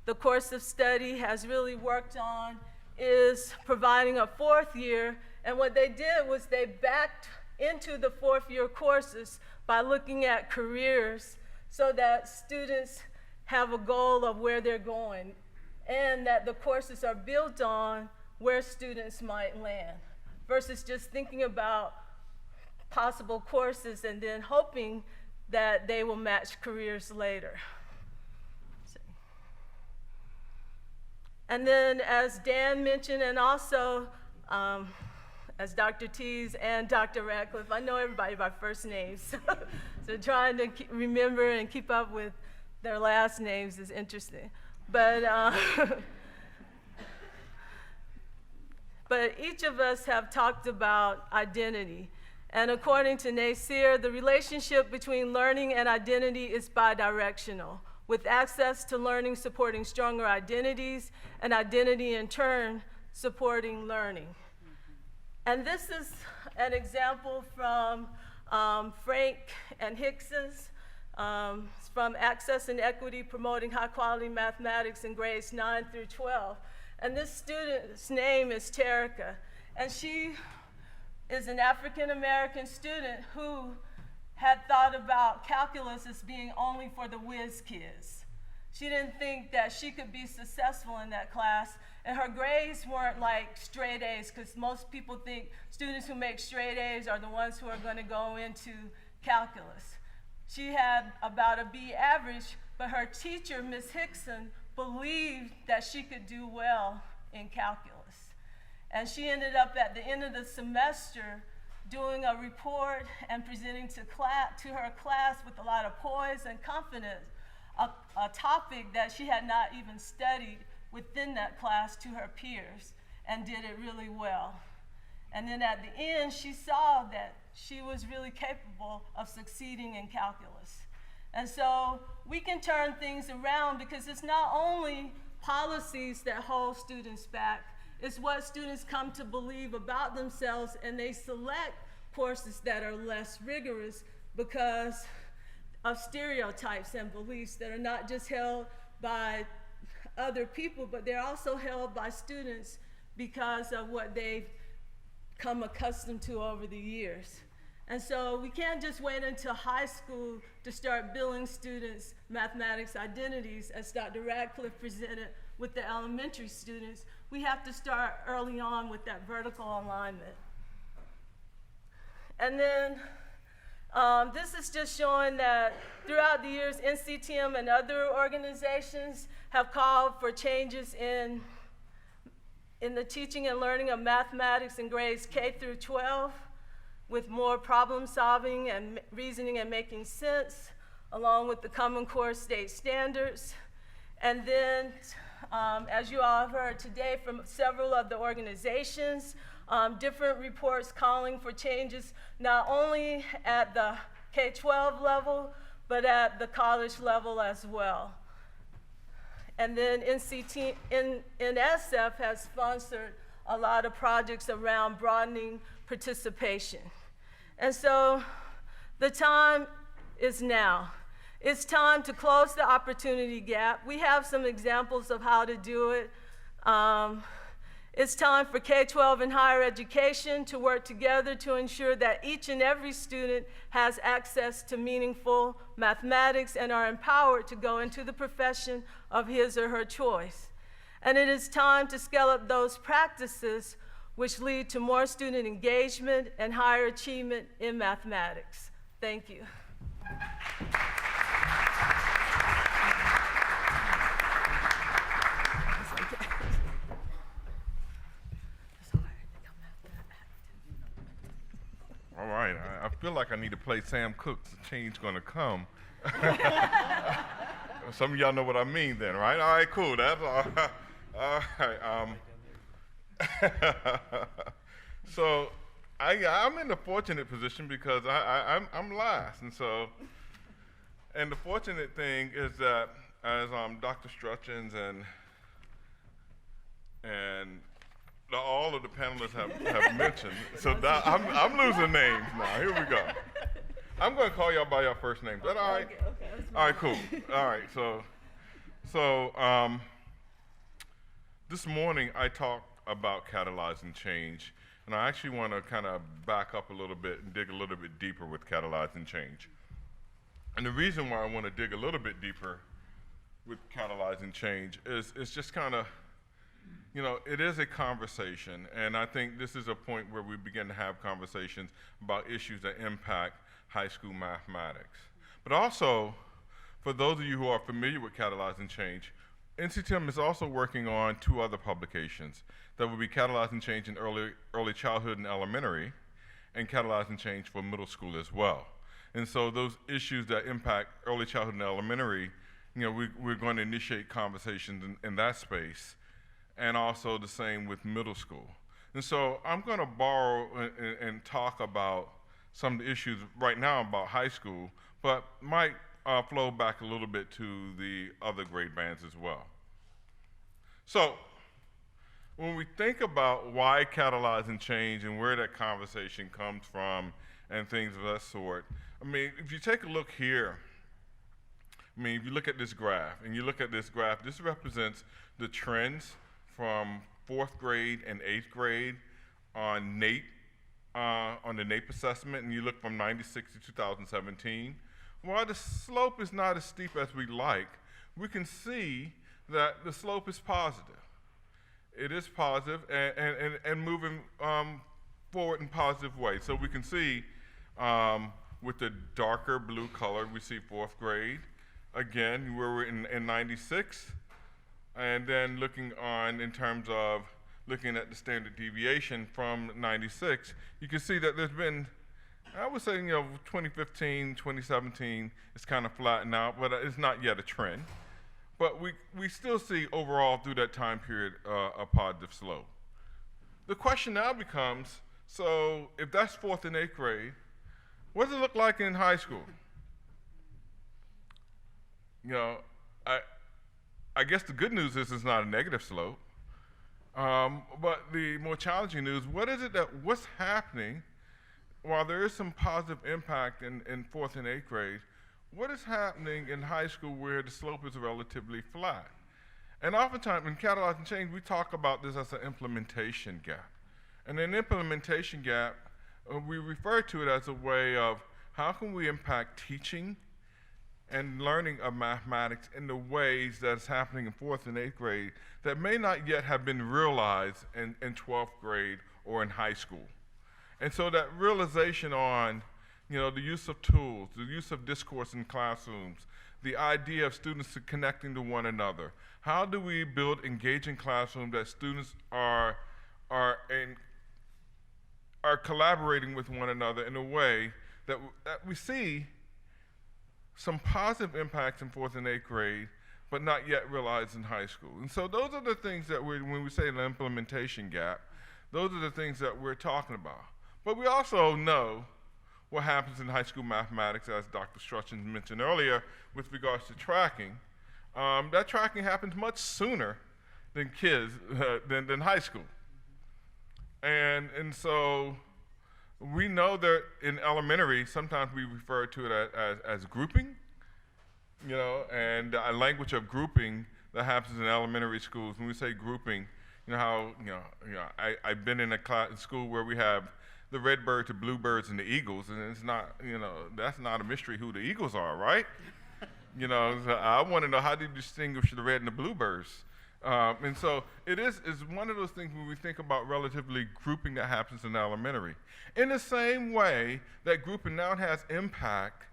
the course of study has really worked on is providing a 4th year, and what they did was they backed into the 4th year courses by looking at careers so that students have a goal of where they're going, and that the courses are built on where students might land, versus just thinking about possible courses and then hoping that they will match careers later. And then as Dan mentioned, and also as Dr. Teague and Dr. Ratliff, I know everybody by first names, so trying to remember and keep up with their last names is interesting. But each of us have talked about identity. And according to Nasir, the relationship between learning and identity is bidirectional, with access to learning supporting stronger identities, and identity in turn supporting learning. And this is an example from Frank and Hickson's, from Access and Equity Promoting High Quality Mathematics in grades 9 through 12. And this student's name is Terica, and she is an African American student who had thought about calculus as being only for the whiz kids. She didn't think that she could be successful in that class, and her grades weren't like straight A's, because most people think students who make straight A's are the ones who are going to go into calculus. She had about a B average, but her teacher, Ms. Hickson, believed that she could do well in calculus. And she ended up at the end of the semester doing a report and presenting to her class with a lot of poise and confidence, a topic that she had not even studied within that class to her peers, and did it really well. And then at the end, she saw that she was really capable of succeeding in calculus. And so we can turn things around, because it's not only policies that hold students back, it's what students come to believe about themselves, and they select courses that are less rigorous because of stereotypes and beliefs that are not just held by other people, but they're also held by students because of what they've come accustomed to over the years. And so we can't just wait until high school to start building students' mathematics identities, as Dr. Ratliff presented with the elementary students. we have to start early on with that vertical alignment. And then this is just showing that throughout the years, NCTM and other organizations have called for changes in the teaching and learning of mathematics in grades K through 12, with more problem solving and reasoning and making sense, along with the Common Core state standards. And then, as you all have heard today from several of the organizations, different reports calling for changes not only at the K-12 level, but at the college level as well. And then NSF has sponsored a lot of projects around broadening participation. And so the time is now. It's time to close the opportunity gap. We have some examples of how to do it. It's time for K-12 and higher education to work together to ensure that each and every student has access to meaningful mathematics and are empowered to go into the profession of his or her choice. And it is time to scale up those practices which lead to more student engagement and higher achievement in mathematics. Thank you. All right, I feel like I need to play Sam Cooke's Change Gonna Come. Some of y'all know what I mean then, right? All right, cool, that's all right. So I'm in the fortunate position because I'm last, and the fortunate thing is that as Dr. Strutchens and all of the panelists have mentioned, so that I'm losing names now. Here we go. I'm going to call y'all by your first names. Is that all right? Okay, all right, cool. All right, so this morning I talked about catalyzing change, and I actually want to kind of back up a little bit and dig a little bit deeper with catalyzing change. And the reason why I want to dig a little bit deeper with catalyzing change is it's just kind of, you know, it is a conversation, and I think this is a point where we begin to have conversations about issues that impact high school mathematics. But also, for those of you who are familiar with catalyzing change, NCTM is also working on 2 other publications that will be catalyzing change in early childhood and elementary, and catalyzing change for middle school as well. And so those issues that impact early childhood and elementary, you know, we're going to initiate conversations in that space, and also the same with middle school. And so I'm going to borrow and talk about some of the issues right now about high school, but might flow back a little bit to the other grade bands as well. So when we think about why catalyzing change and where that conversation comes from and things of that sort, I mean, if you take a look here, I mean, if you look at this graph, and you look at this graph, this represents the trends from 4th grade and 8th grade on NAEP, on the NAEP assessment, and you look from 96 to 2017. While the slope is not as steep as we'd like, we can see that the slope is positive. It is positive and moving forward in positive ways. So we can see with the darker blue color, we see 4th grade. Again, where we're in 96, and then looking on in terms of looking at the standard deviation from 96, you can see that there's been, I would say, you know, 2015, 2017, it's kind of flattened out, but it's not yet a trend. But we still see overall through that time period a positive slope. The question now becomes, so if that's 4th and 8th grade, what does it look like in high school? You know, I guess the good news is it's not a negative slope. But the more challenging news, what's happening while there is some positive impact in 4th and 8th grade, what is happening in high school where the slope is relatively flat? And oftentimes in catalyzing change, we talk about this as an implementation gap. And an implementation gap, we refer to it as a way of how can we impact teaching and learning of mathematics in the ways that's happening in 4th and 8th grade that may not yet have been realized in 12th grade or in high school. And so that realization on, the use of tools, the use of discourse in classrooms, the idea of students connecting to one another. How do we build engaging classrooms that students are collaborating with one another in a way that we see some positive impacts in 4th and 8th grade, but not yet realized in high school. And so those are the things that when we say the implementation gap, those are the things that we're talking about. But we also know what happens in high school mathematics, as Dr. Strutchens mentioned earlier, with regards to tracking. That tracking happens much sooner than kids, than high school. And so we know that in elementary, sometimes we refer to it as grouping, and a language of grouping that happens in elementary schools. When we say grouping, I've been in a school where we have the redbirds, the bluebirds, and the eagles, and it's not, that's not a mystery who the eagles are, right? So I want to know, how do you distinguish the red and the bluebirds? And so it's one of those things when we think about relatively grouping that happens in elementary. In the same way that grouping now has impact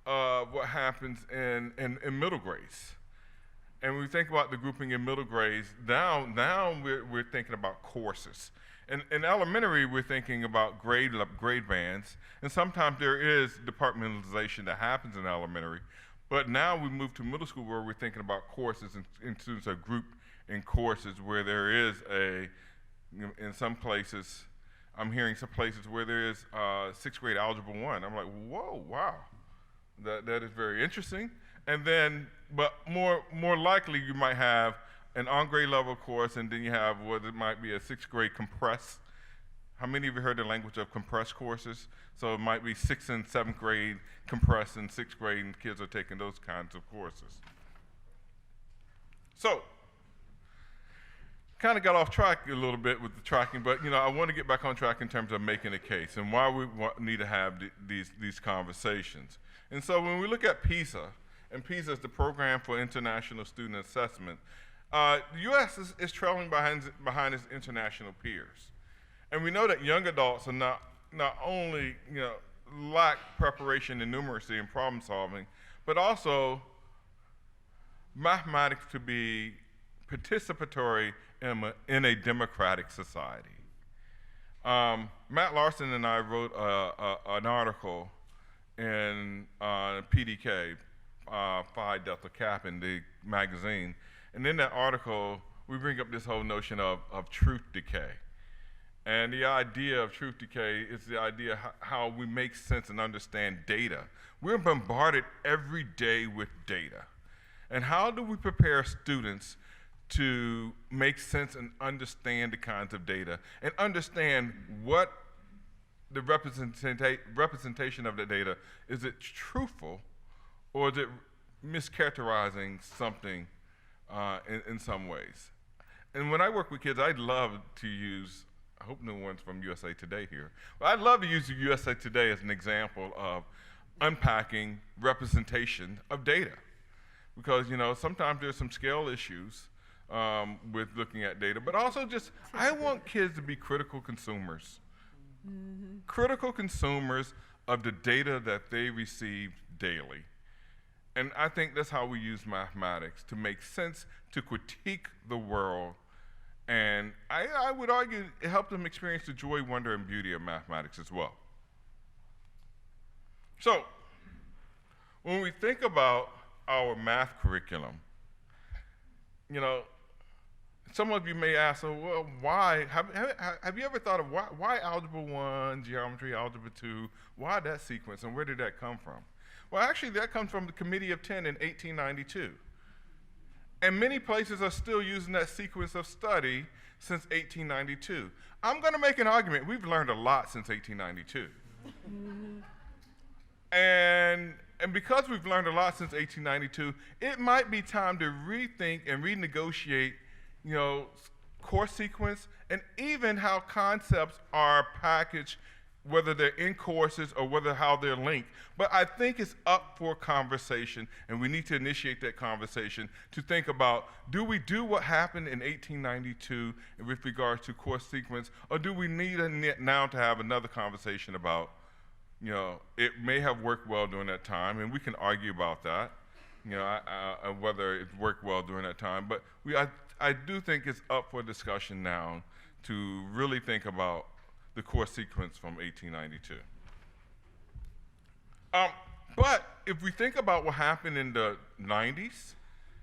of what happens in middle grades. And when we think about the grouping in middle grades, now we're thinking about courses. In elementary, we're thinking about grade bands, and sometimes there is departmentalization that happens in elementary. But now we move to middle school where we're thinking about courses, and students are grouped in courses where there is in some places, I'm hearing some places where there is 6th grade Algebra 1. I'm like, whoa, wow, that is very interesting. And then, but more likely you might have an on-grade level course, and then you have what it might be a 6th grade compressed. How many of you heard the language of compressed courses? So it might be 6th and 7th grade compressed in 6th grade, and kids are taking those kinds of courses. So, kind of got off track a little bit with the tracking, but I want to get back on track in terms of making a case and why we need to have these conversations. And so when we look at PISA, and PISA is the Program for International Student Assessment, the U.S. is trailing behind its international peers. And we know that young adults are not only lack preparation in numeracy and problem solving, but also mathematics to be participatory in a democratic society. Matt Larson and I wrote an article in PDK, Phi Delta Cap, in the magazine. And in that article, we bring up this whole notion of truth decay. And the idea of truth decay is the idea how we make sense and understand data. We're bombarded every day with data. And how do we prepare students to make sense and understand the kinds of data and understand what the representation of the data, is it truthful or is it mischaracterizing something in some ways? And when I work with kids, I love to use, I hope no one's from USA Today here, but I'd love to use USA Today as an example of unpacking representation of data. Because sometimes there's some scale issues with looking at data, but also just, I want kids to be critical consumers. Mm-hmm. Critical consumers of the data that they receive daily. And I think that's how we use mathematics, to make sense, to critique the world. And I would argue it helped them experience the joy, wonder, and beauty of mathematics as well. So, when we think about our math curriculum, some of you may ask, well, why? Have you ever thought of why Algebra 1, Geometry, Algebra 2, why that sequence, and where did that come from? Well, actually, that comes from the Committee of 10 in 1892. And many places are still using that sequence of study since 1892. I'm going to make an argument. We've learned a lot since 1892. And because we've learned a lot since 1892, it might be time to rethink and renegotiate, course sequence, and even how concepts are packaged whether they're in courses or how they're linked. But I think it's up for conversation, and we need to initiate that conversation to think about, do we do what happened in 1892 with regards to course sequence, or do we need now to have another conversation about, it may have worked well during that time, and we can argue about that, whether it worked well during that time. But I do think it's up for discussion now to really think about the course sequence from 1892. But if we think about what happened in the 90s,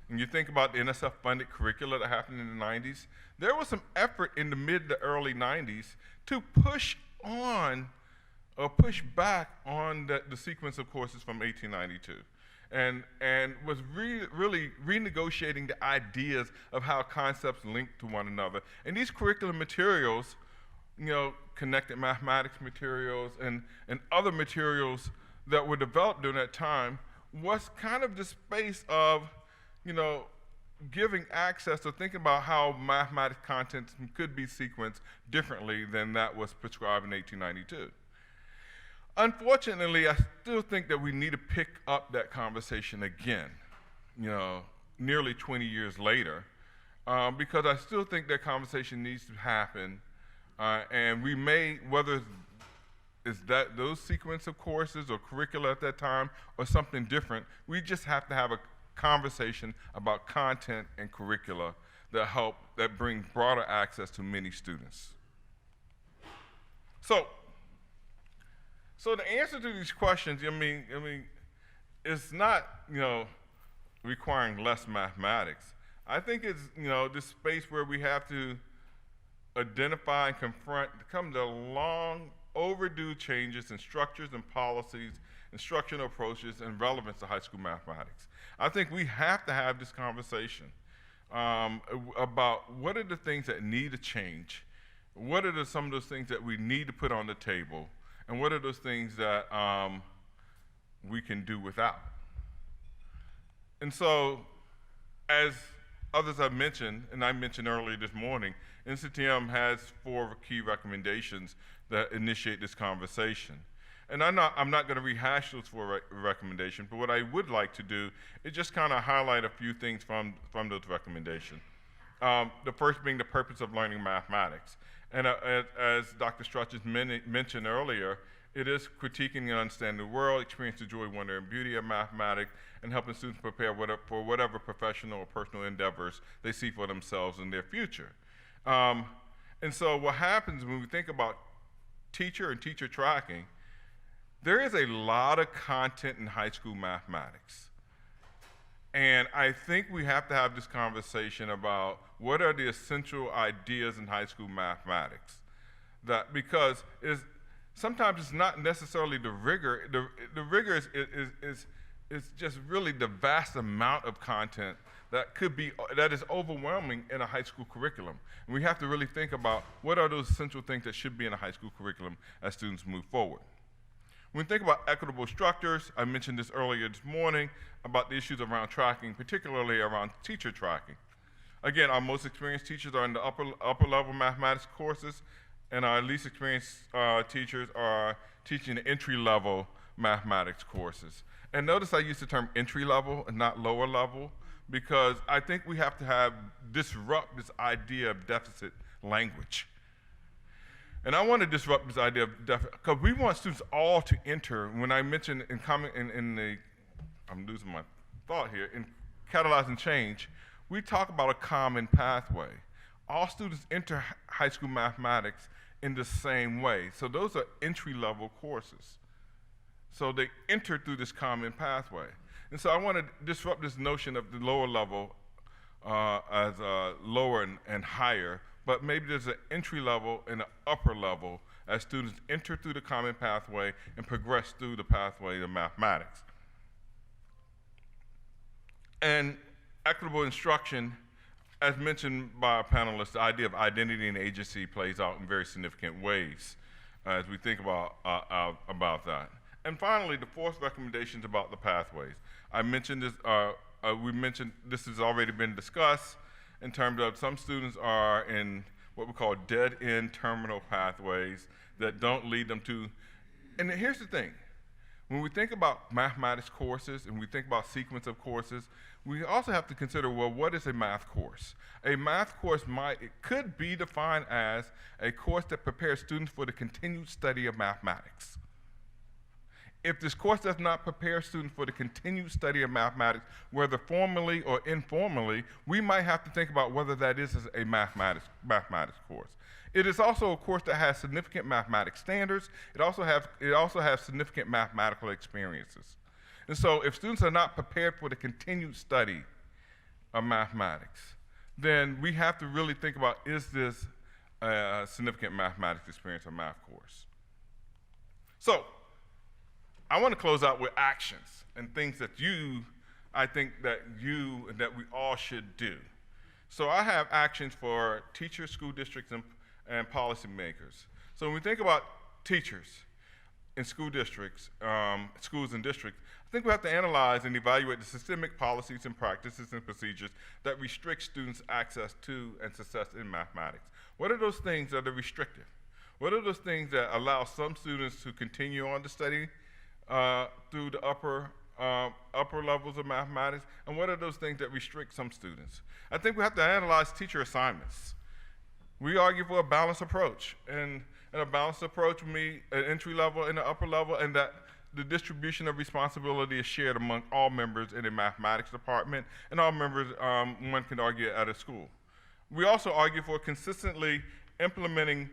and you think about the NSF-funded curricula that happened in the 90s, there was some effort in the mid to early 90s to push back on the sequence of courses from 1892. And was really renegotiating the ideas of how concepts link to one another. And these curriculum materials, connected mathematics materials and other materials that were developed during that time, was kind of the space of, giving access to thinking about how mathematics content could be sequenced differently than that was prescribed in 1892. Unfortunately, I still think that we need to pick up that conversation again, nearly 20 years later, because I still think that conversation needs to happen, and we may, whether it's those sequence of courses or curricula at that time or something different, we just have to have a conversation about content and curricula that bring broader access to many students. So the answer to these questions, it's not, requiring less mathematics. I think it's, this space where we have to identify and confront, come to long overdue changes in structures and policies, instructional approaches, and relevance to high school mathematics. I think we have to have this conversation about what are the things that need to change, what are some of those things that we need to put on the table, and what are those things that we can do without? And so, as others have mentioned, and I mentioned earlier this morning, NCTM has 4 key recommendations that initiate this conversation. And I'm not going to rehash those 4 recommendations, but what I would like to do is just kind of highlight a few things from those recommendations. The first being the purpose of learning mathematics. And as Dr. Strutchens mentioned earlier, it is critiquing and understanding the world, experiencing the joy, wonder, and beauty of mathematics, and helping students prepare for whatever professional or personal endeavors they see for themselves in their future. And so what happens when we think about teacher and teacher tracking, there is a lot of content in high school mathematics. And I think we have to have this conversation about what are the essential ideas in high school mathematics. Because sometimes it's not necessarily the rigor. The rigor is just really the vast amount of content that is overwhelming in a high school curriculum. And we have to really think about what are those essential things that should be in a high school curriculum as students move forward. When we think about equitable structures, I mentioned this earlier this morning about the issues around tracking, particularly around teacher tracking. Again, our most experienced teachers are in the upper level mathematics courses, and our least experienced teachers are teaching the entry level mathematics courses. And notice I use the term entry level and not lower level, because I think we have to disrupt this idea of deficit language. And I want to disrupt this idea of deficit, because we want students all to enter. When I mentioned I'm losing my thought here, in catalyzing change, we talk about a common pathway. All students enter high school mathematics in the same way. So those are entry-level courses. So they enter through this common pathway. And so I want to disrupt this notion of the lower level as lower and higher, but maybe there's an entry level and an upper level as students enter through the common pathway and progress through the pathway of mathematics. And equitable instruction, as mentioned by our panelists, the idea of identity and agency plays out in very significant ways as we think about that. And finally, the 4th recommendation is about the pathways. I mentioned this, we mentioned this has already been discussed in terms of some students are in what we call dead-end terminal pathways that don't lead them to. And here's the thing. When we think about mathematics courses and we think about sequence of courses, we also have to consider, well, what is a math course? A math course could be defined as a course that prepares students for the continued study of mathematics. If this course does not prepare students for the continued study of mathematics, whether formally or informally, we might have to think about whether that is a mathematics course. It is also a course that has significant mathematics standards. It also has significant mathematical experiences. And so if students are not prepared for the continued study of mathematics, then we have to really think about, is this a significant mathematics experience or math course? So I want to close out with actions and things that I think that we all should do. So I have actions for teachers, school districts, and policymakers. So when we think about teachers in school districts, schools and districts, I think we have to analyze and evaluate the systemic policies and practices and procedures that restrict students' access to and success in mathematics. What are those things that are restrictive? What are those things that allow some students to continue on to study through the upper levels of mathematics, and what are those things that restrict some students? I think we have to analyze teacher assignments. We argue for a balanced approach, and a balanced approach would mean an entry level and an upper level, and that the distribution of responsibility is shared among all members in a mathematics department and all members, one can argue, at a school. We also argue for consistently implementing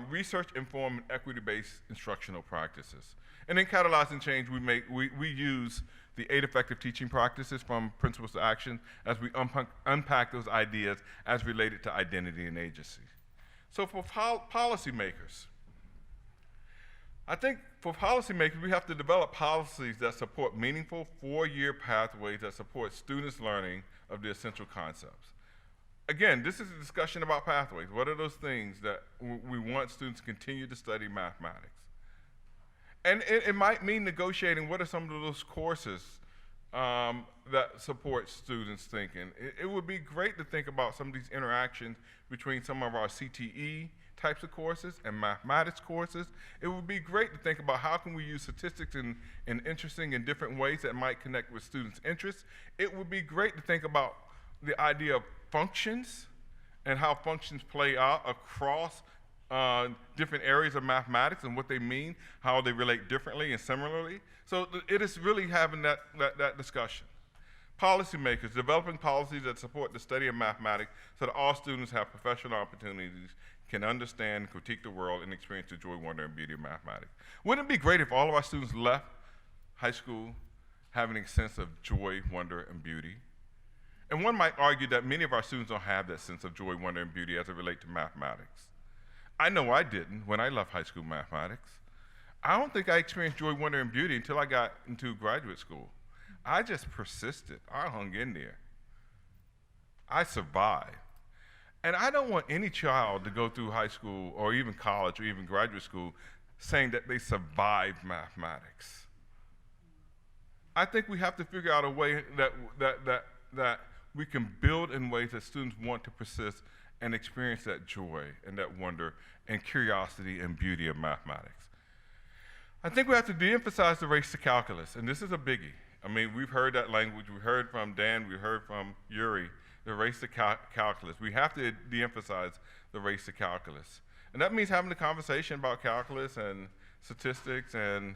research-informed and equity-based instructional practices. And in catalyzing change, we use the 8 effective teaching practices from principles to action as we unpack those ideas as related to identity and agency. So for policymakers, I think for policymakers, we have to develop policies that support meaningful 4-year pathways that support students' learning of the essential concepts. Again, this is a discussion about pathways. What are those things that we want students to continue to study mathematics? And it might mean negotiating what are some of those courses that support students' thinking. It would be great to think about some of these interactions between some of our CTE types of courses and mathematics courses. It would be great to think about how can we use statistics in interesting and different ways that might connect with students' interests. It would be great to think about the idea of functions and how functions play out across different areas of mathematics and what they mean, how they relate differently and similarly. So it is really having that discussion. Policymakers, developing policies that support the study of mathematics so that all students have professional opportunities, can understand, critique the world, and experience the joy, wonder, and beauty of mathematics. Wouldn't it be great if all of our students left high school having a sense of joy, wonder, and beauty? And one might argue that many of our students don't have that sense of joy, wonder, and beauty as it relates to mathematics. I know I didn't when I left high school mathematics. I don't think I experienced joy, wonder, and beauty until I got into graduate school. I just persisted. I hung in there. I survived. And I don't want any child to go through high school or even college or even graduate school saying that they survived mathematics. I think we have to figure out a way that we can build in ways that students want to persist and experience that joy and that wonder and curiosity and beauty of mathematics. I think we have to de-emphasize the race to calculus, and this is a biggie. I mean, we've heard that language. We heard from Dan, we heard from Yuri, the race to calculus. We have to de-emphasize the race to calculus. And that means having a conversation about calculus and statistics and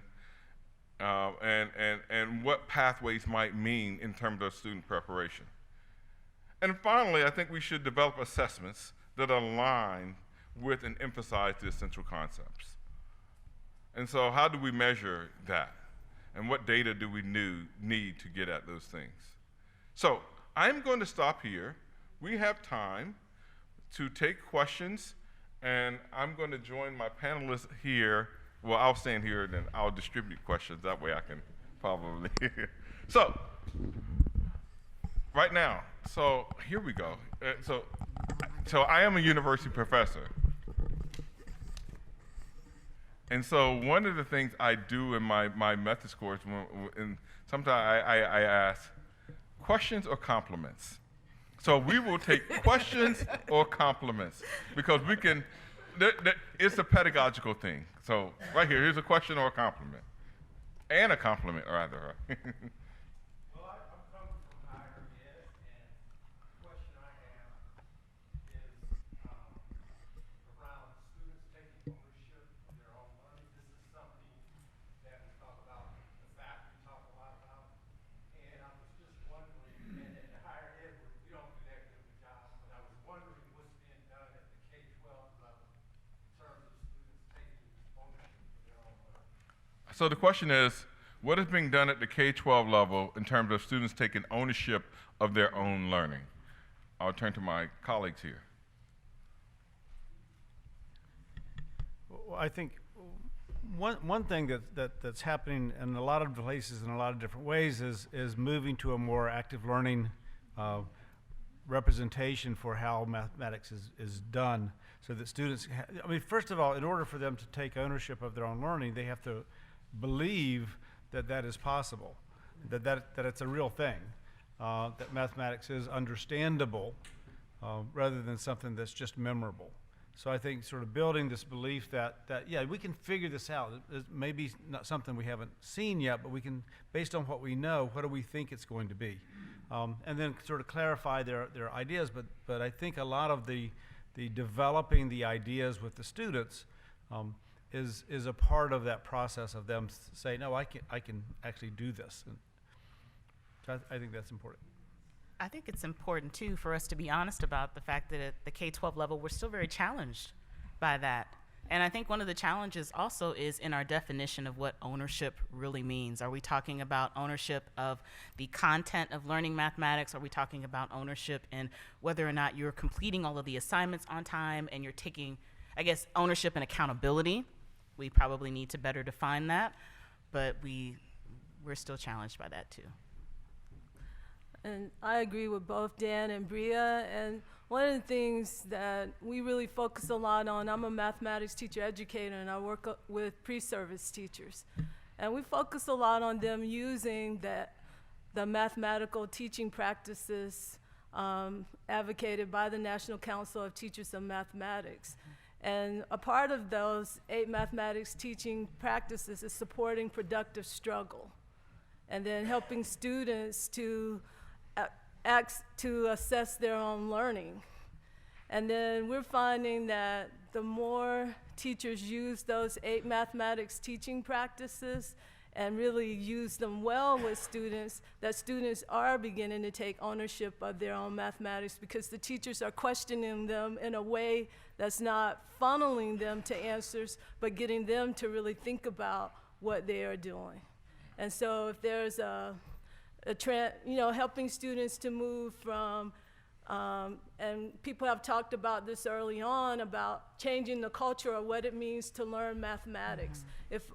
what pathways might mean in terms of student preparation. And finally, I think we should develop assessments that align with and emphasize the essential concepts. And so how do we measure that? And what data do we need to get at those things? So I'm going to stop here. We have time to take questions, and I'm going to join my panelists here. Well, I'll stand here, and then I'll distribute questions. That way I can probably. So right now, so here we go. So I am a university professor. And so one of the things I do in my methods course, and sometimes I ask, questions or compliments? So we will take questions or compliments because we can, it's a pedagogical thing. So right here, here's a question or a compliment. And a compliment, rather. Well, I'm coming from higher ed, and the question I have is around students taking ownership of their own learning. This is something that we talk about, the faculty talk a lot about, and I was just wondering, and in higher ed, we don't do that good of a job, but I was wondering what's being done at the K-12 level in terms of students taking ownership of their own learning. So the question is, what is being done at the K-12 level in terms of students taking ownership of their own learning? I'll turn to my colleagues here. Well, I think one thing that's happening in a lot of places in a lot of different ways is moving to a more active learning representation for how mathematics is done, so that students, I mean, first of all, in order for them to take ownership of their own learning, they have to believe that is possible, that it's a real thing, that mathematics is understandable rather than something that's just memorable. So I think sort of building this belief that yeah, we can figure this out. It's maybe not something we haven't seen yet, but we can, based on what we know, what do we think it's going to be? And then sort of clarify their ideas, but I think a lot of the developing the ideas with the students is a part of that process of them saying, no, I can actually do this. And so I think that's important. I think it's important, too, for us to be honest about the fact that at the K-12 level, we're still very challenged by that. And I think one of the challenges also is in our definition of what ownership really means. Are we talking about ownership of the content of learning mathematics? Are we talking about ownership in whether or not you're completing all of the assignments on time and you're taking, I guess, ownership and accountability? We probably need to better define that, but we're still challenged by that, too. And I agree with both Dan and Brea. And one of the things that we really focus a lot on, I'm a mathematics teacher educator, and I work with pre-service teachers. And we focus a lot on them using the mathematical teaching practices advocated by the National Council of Teachers of Mathematics. And a part of those 8 mathematics teaching practices is supporting productive struggle, and then helping students to assess their own learning. And then we're finding that the more teachers use those 8 mathematics teaching practices and really use them well with students, that students are beginning to take ownership of their own mathematics, because the teachers are questioning them in a way that's not funneling them to answers, but getting them to really think about what they are doing. And so if there's a trend, helping students to move from, and people have talked about this early on, about changing the culture of what it means to learn mathematics. If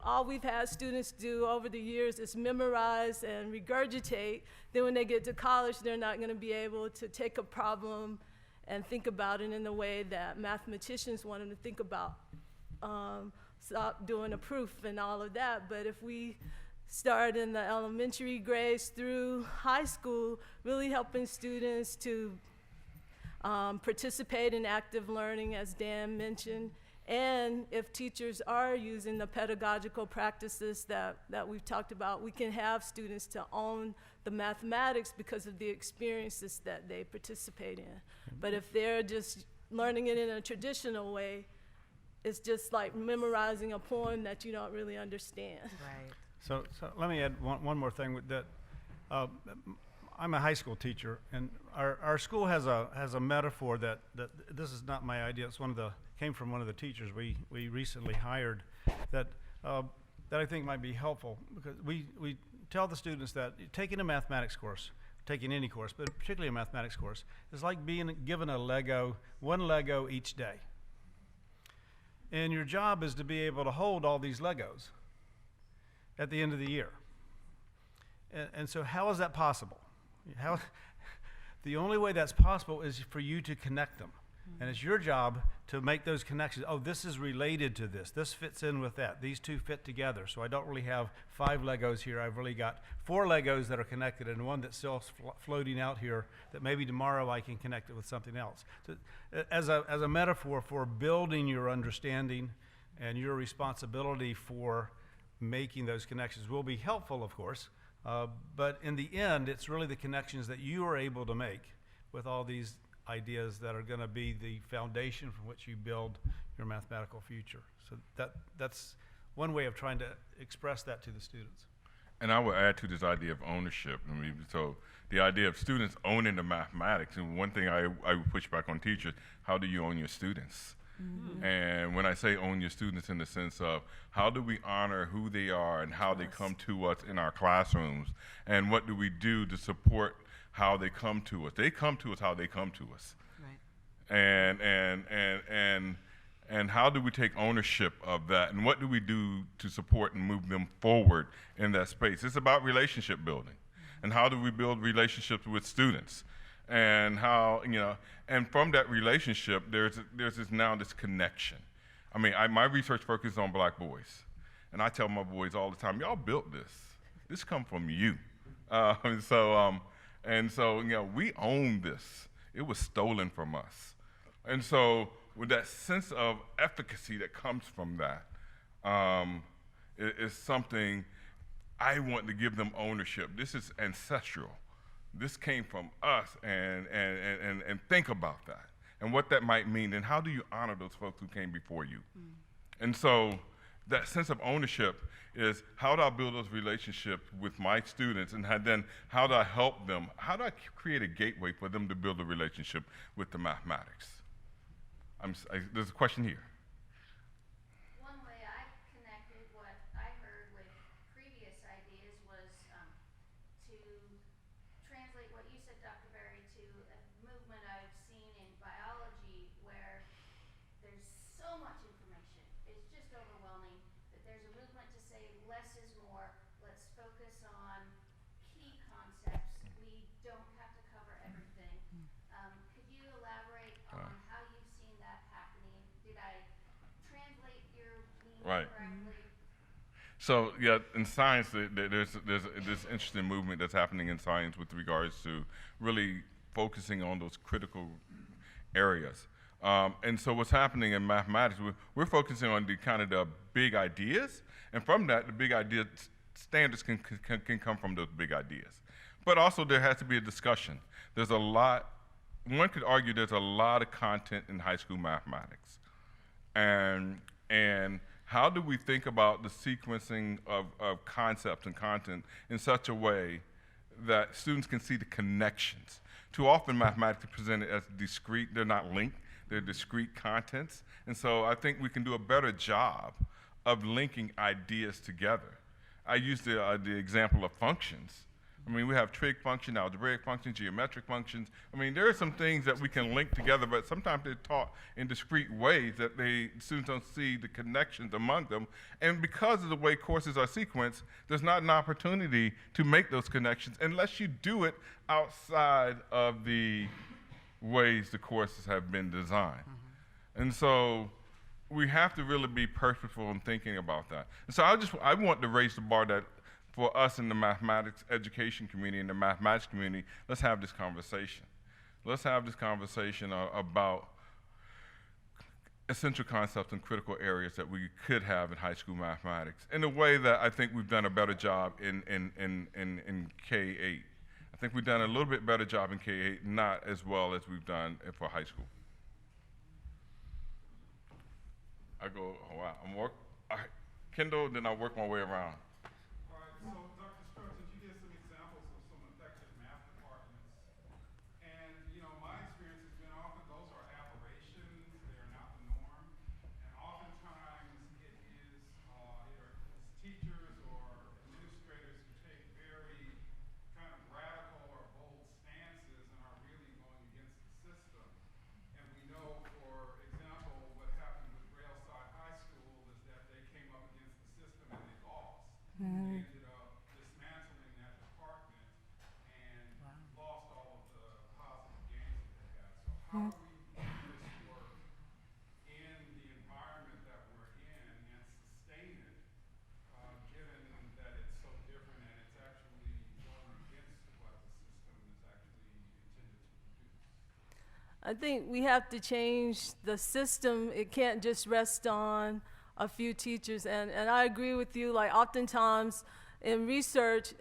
all we've had students do over the years is memorize and regurgitate, then when they get to college, they're not going to be able to take a problem and think about it in the way that mathematicians want them to think about, stop doing a proof and all of that. But if we start in the elementary grades through high school, really helping students to participate in active learning, as Dan mentioned, and if teachers are using the pedagogical practices that we've talked about, we can have students to own the mathematics because of the experiences that they participate in. But if they're just learning it in a traditional way, it's just like memorizing a poem that you don't really understand. Right. So let me add one more thing with that. I'm a high school teacher, and our school has a metaphor that this is not my idea. It's came from one of the teachers we recently hired that I think might be helpful, because we tell the students that taking a mathematics course, taking any course, but particularly a mathematics course, is like being given one Lego each day. And your job is to be able to hold all these Legos at the end of the year. And so how is that possible? The only way that's possible is for you to connect them. And it's your job to make those connections. Oh, this is related to this. This fits in with that. These two fit together. So I don't really have 5 Legos here. I've really got 4 Legos that are connected and one that's still floating out here that maybe tomorrow I can connect it with something else. So, as a metaphor for building your understanding and your responsibility for making those connections will be helpful, of course. But in the end, it's really the connections that you are able to make with all these ideas that are going to be the foundation from which you build your mathematical future. So that's one way of trying to express that to the students. And I would add to this idea of ownership. I mean, so the idea of students owning the mathematics, and one thing I would push back on teachers, how do you own your students? Mm-hmm. And when I say own your students in the sense of how do we honor who they are and how they come to us in our classrooms, and what do we do to support how they come to us? They come to us how they come to us. Right. And how do we take ownership of that, and what do we do to support and move them forward in that space? It's about relationship building. And how do we build relationships with students? And how, and from that relationship, there's this connection. I mean, my research focuses on black boys. And I tell my boys all the time, y'all built this. This come from you. And so, we own this. It was stolen from us. And so with that sense of efficacy that comes from that, is something I want to give them ownership. This is ancestral. This came from us, and think about that and what that might mean, and how do you honor those folks who came before you? And so that sense of ownership is how do I build those relationships with my students, and then how do I help them? How do I create a gateway for them to build a relationship with the mathematics? There's a question here. One way I connected what I heard with previous ideas was to translate what you said, Dr. Berry, to a movement I've seen in biology where there's so much information. It's just overwhelming that there's a movement to say less is more. Let's focus on key concepts. We don't have to cover everything. Could you elaborate on how you've seen that happening? Did I translate your meaning correctly? So yeah, in science, there's this interesting movement that's happening in science with regards to really focusing on those critical areas. And so what's happening in mathematics, we're focusing on the big ideas, and from that, the big idea standards can come from those big ideas. But also there has to be a discussion. There's a lot, one could argue there's a lot of content in high school mathematics. And how do we think about the sequencing of concepts and content in such a way that students can see the connections? Too often mathematics is presented as discrete, they're not linked, they're discrete contents. And so I think we can do a better job of linking ideas together. I use the example of functions. I mean, we have trig function, algebraic functions, geometric functions. I mean, there are some things that we can link together, but sometimes they're taught in discrete ways that students don't see the connections among them. And because of the way courses are sequenced, there's not an opportunity to make those connections unless you do it outside of the ways the courses have been designed. Mm-hmm. And so we have to really be purposeful in thinking about that. And so I want to raise the bar that for us in the mathematics education community, in the mathematics community, let's have this conversation. Let's have this conversation about essential concepts and critical areas that we could have in high school mathematics in a way that I think we've done a better job in K-8. I think we've done a little bit better job in K-8, not as well as we've done for high school. I go, oh, wow, Kendall, then I work my way around. So, Dr. Strutchens, you gave some examples of some effective math departments. And, my experience has been often those are aberrations, they're not the norm. And oftentimes it is either teachers or administrators who take very kind of radical or bold stances and are really going against the system. And we know, for example, what happened with Brea High School is that they came up against the system and they lost. I think we have to change the system. It can't just rest on a few teachers. And I agree with you, like oftentimes in research,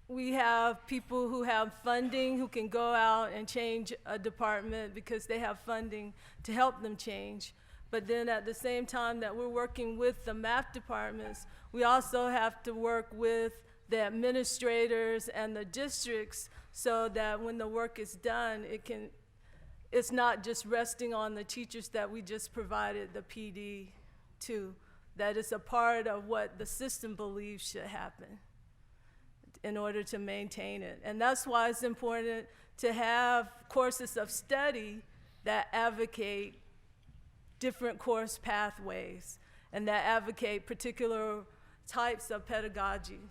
we have people who have funding who can go out and change a department because they have funding to help them change. But then at the same time that we're working with the math departments, we also have to work with the administrators and the districts so that when the work is done, it's not just resting on the teachers that we just provided the PD to, that it's a part of what the system believes should happen in order to maintain it. And that's why it's important to have courses of study that advocate different course pathways and that advocate particular types of pedagogy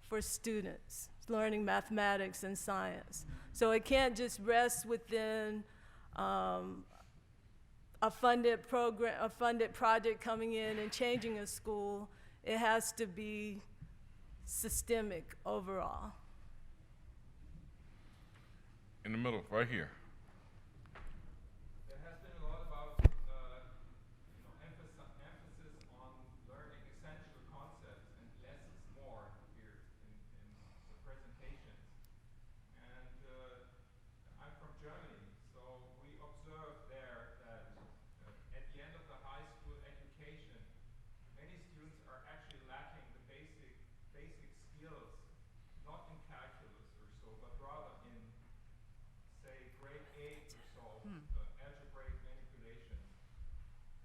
for students learning mathematics and science. So it can't just rest within a funded program, a funded project coming in and changing a school. It has to be systemic overall. In the middle, right here. There has been a lot about emphasis on learning essential concepts and less is more here in the presentations. And I'm from Germany, so we observed there that at the end of the high school education, many students are actually lacking the basic skills, not in calculus or so, but rather in, say, grade 8 or so, algebraic manipulation,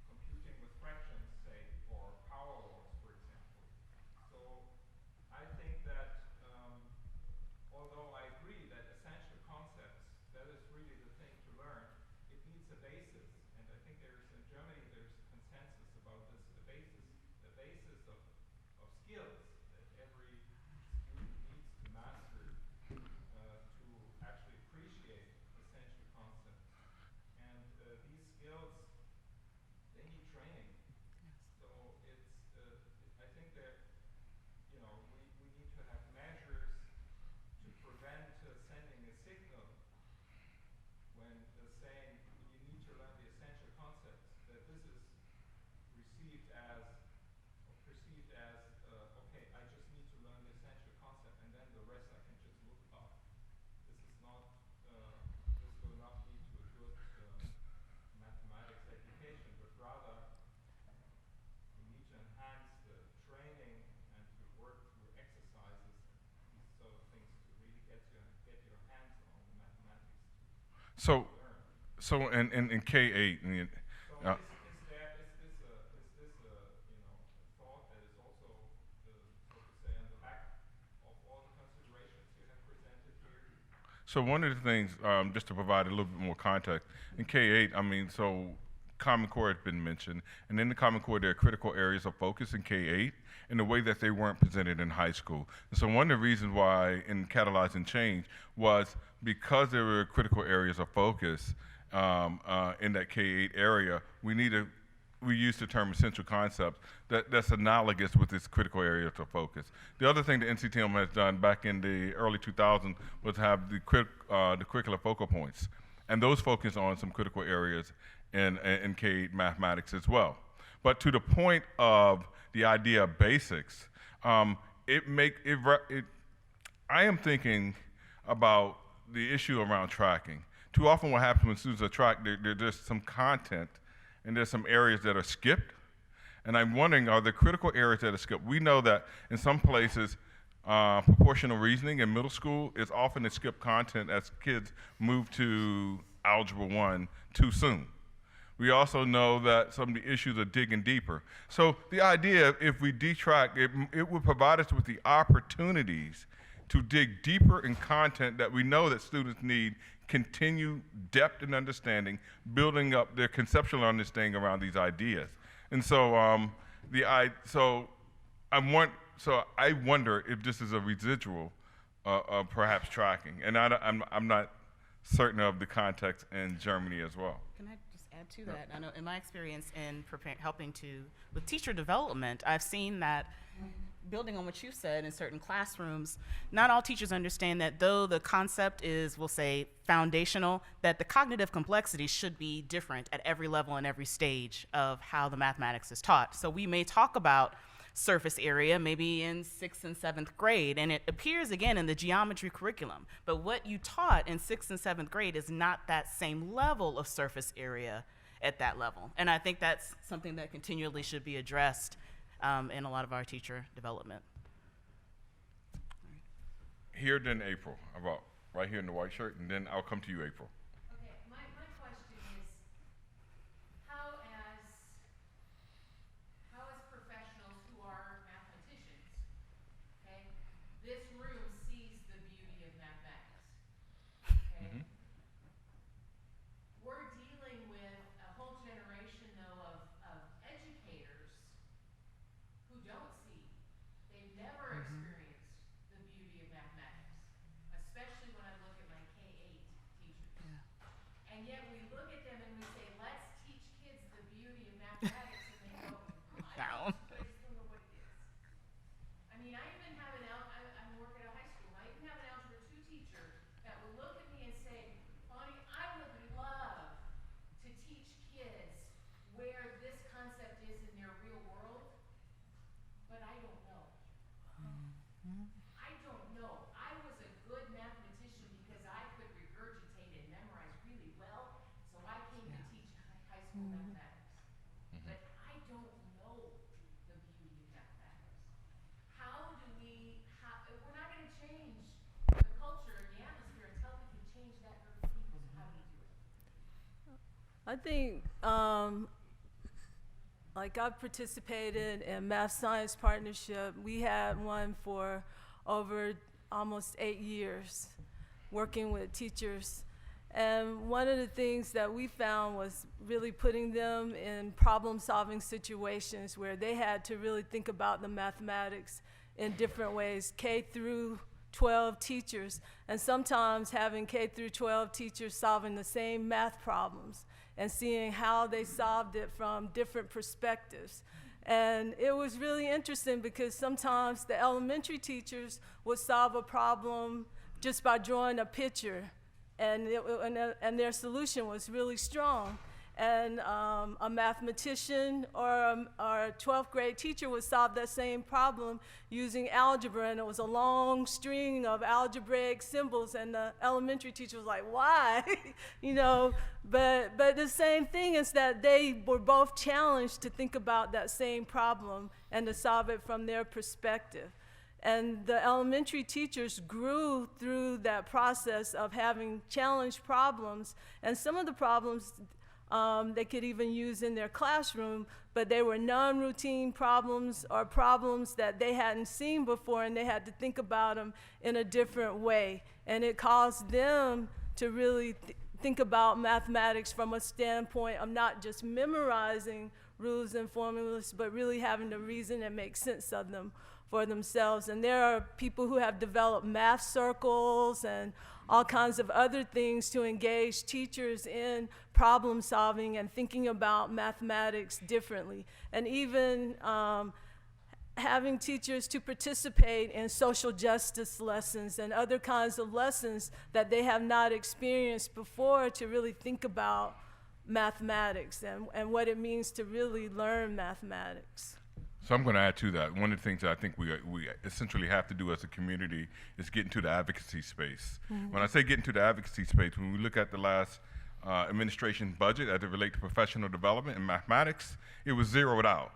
computing with fractions, say, or power laws, for example. So I think that although I agree that essential concepts, that is really the thing to learn, it needs a basis. And I think there's, in Germany, there's a consensus about this, the basis of skills that every student needs to master to actually appreciate essential concepts. And these skills, they need training. So it's, I think that, we need to have measures to prevent sending a signal when saying you need to learn the essential concepts, that this is received as or perceived as, okay, I just need to learn the essential concept and then the rest I can just look up. This is not, this will not lead to a good mathematics education, but rather you need to enhance the training and to work through exercises and these sort of things to really get your hands on the mathematics. So in K-8, So is this a thought that is also, so to say, on the back of all the considerations you have presented here? so one of the things, just to provide a little bit more context, in K-8, so Common Core has been mentioned, and in the Common Core there are critical areas of focus in K-8 in a way that they weren't presented in high school. And so one of the reasons why in Catalyzing Change was because there were critical areas of focus in that K-8 area, we use the term essential concepts that's analogous with this critical area of focus. The other thing the NCTM has done back in the early 2000s was have the curricular focal points, and those focus on some critical areas in K-8 mathematics as well. But to the point of the idea of basics, I am thinking about the issue around tracking. Too often what happens when students are tracked, there's some content and there's some areas that are skipped. And I'm wondering, are there critical areas that are skipped? We know that in some places, proportional reasoning in middle school is often a skipped content as kids move to Algebra 1 too soon. We also know that some of the issues are digging deeper. So the idea, if we detract, it would provide us with the opportunities to dig deeper in content that we know that students need, continue depth and understanding, building up their conceptual understanding around these ideas. And so I wonder if this is a residual of perhaps tracking. And I'm not certain of the context in Germany as well. Can I just add add to that. I know in my experience in helping with teacher development, I've seen that, building on what you said, in certain classrooms, not all teachers understand that though the concept is, we'll say, foundational, that the cognitive complexity should be different at every level and every stage of how the mathematics is taught. So we may talk about surface area maybe in 6th and 7th grade, and it appears again in the geometry curriculum, but what you taught in 6th and 7th grade is not that same level of surface area at that level. And I think that's something that continually should be addressed in a lot of our teacher development. Here, then April, about right here in the white shirt, and then I'll come to you, April. Okay, my question is, how as professionals who are mathematicians, okay, this room sees the beauty of mathematics, okay? We're dealing with a whole generation, though, of educators who don't see, they've never experienced the beauty of mathematics, especially when I look at my K-8 teachers. And yet we look at them and we say, let's teach kids the beauty of mathematics, and they go, I just don't know what it is. I mean, I even have I work at a high school, I even have an Algebra 2 teacher that will look at me and say, Bonnie, I would love to teach kids where this concept is in their real world, but I don't know. I don't know. I was a good mathematician because I could regurgitate and memorize really well, so I came to teach high school mathematics. But I don't know the beauty of mathematics. How do we're not going to change the culture and the atmosphere until we can change that group of people, so how do we do it? I think, like I've participated in Math Science Partnership. We had one for over almost 8 years, working with teachers. And one of the things that we found was really putting them in problem-solving situations where they had to really think about the mathematics in different ways, K through 12 teachers, and sometimes having K through 12 teachers solving the same math problems and seeing how they solved it from different perspectives. And it was really interesting because sometimes the elementary teachers would solve a problem just by drawing a picture, and their solution was really strong. And a mathematician or a 12th grade teacher would solve that same problem using algebra, and it was a long string of algebraic symbols, and the elementary teacher was like, why? You know, but the same thing is that they were both challenged to think about that same problem and to solve it from their perspective. And the elementary teachers grew through that process of having challenged problems, and some of the problems they could even use in their classroom, but they were non-routine problems or problems that they hadn't seen before, and they had to think about them in a different way. And it caused them to really think about mathematics from a standpoint of not just memorizing rules and formulas, but really having to reason and make sense of them for themselves. And there are people who have developed math circles and all kinds of other things to engage teachers in problem solving and thinking about mathematics differently. And even having teachers to participate in social justice lessons and other kinds of lessons that they have not experienced before, to really think about mathematics and what it means to really learn mathematics. So I'm going to add to that. One of the things that I think we essentially have to do as a community is get into the advocacy space. When I say get into the advocacy space, when we look at the last administration budget as it relates to professional development in mathematics, it was zeroed out.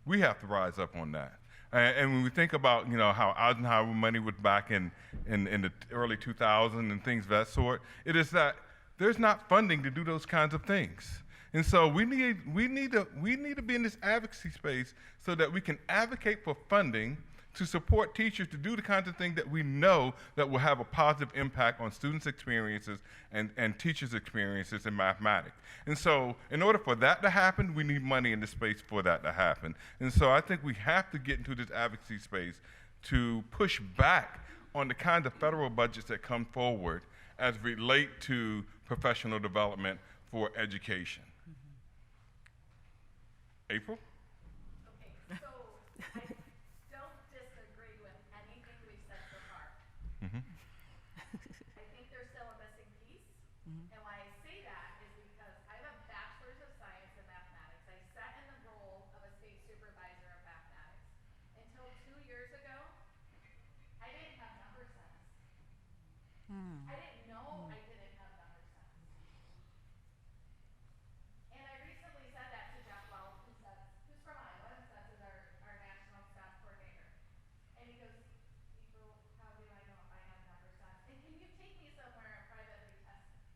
We have to rise up on that. And when we think about, you know, how Eisenhower money was back in the early 2000s and things of that sort, it is that there's not funding to do those kinds of things. And so we need to be in this advocacy space so that we can advocate for funding to support teachers to do the kinds of things that we know that will have a positive impact on students' experiences and teachers' experiences in mathematics. And so in order for that to happen, we need money in the space for that to happen. And so I think we have to get into this advocacy space to push back on the kinds of federal budgets that come forward as relate to professional development for education. April? Okay, so I don't disagree with anything we've said so far. Mm-hmm. I think there's still a missing piece. And why I say that is because I have a bachelor's of science in mathematics. I sat in the role of a state supervisor of mathematics. Until 2 years ago, I didn't have number sense. I didn't know I didn't have number sense. And I recently said that to Jeff Wells, who's from Iowa, and Seth is our national staff coordinator. And he goes, April, how do I know if I have number sense? And can you take me somewhere and privately test me?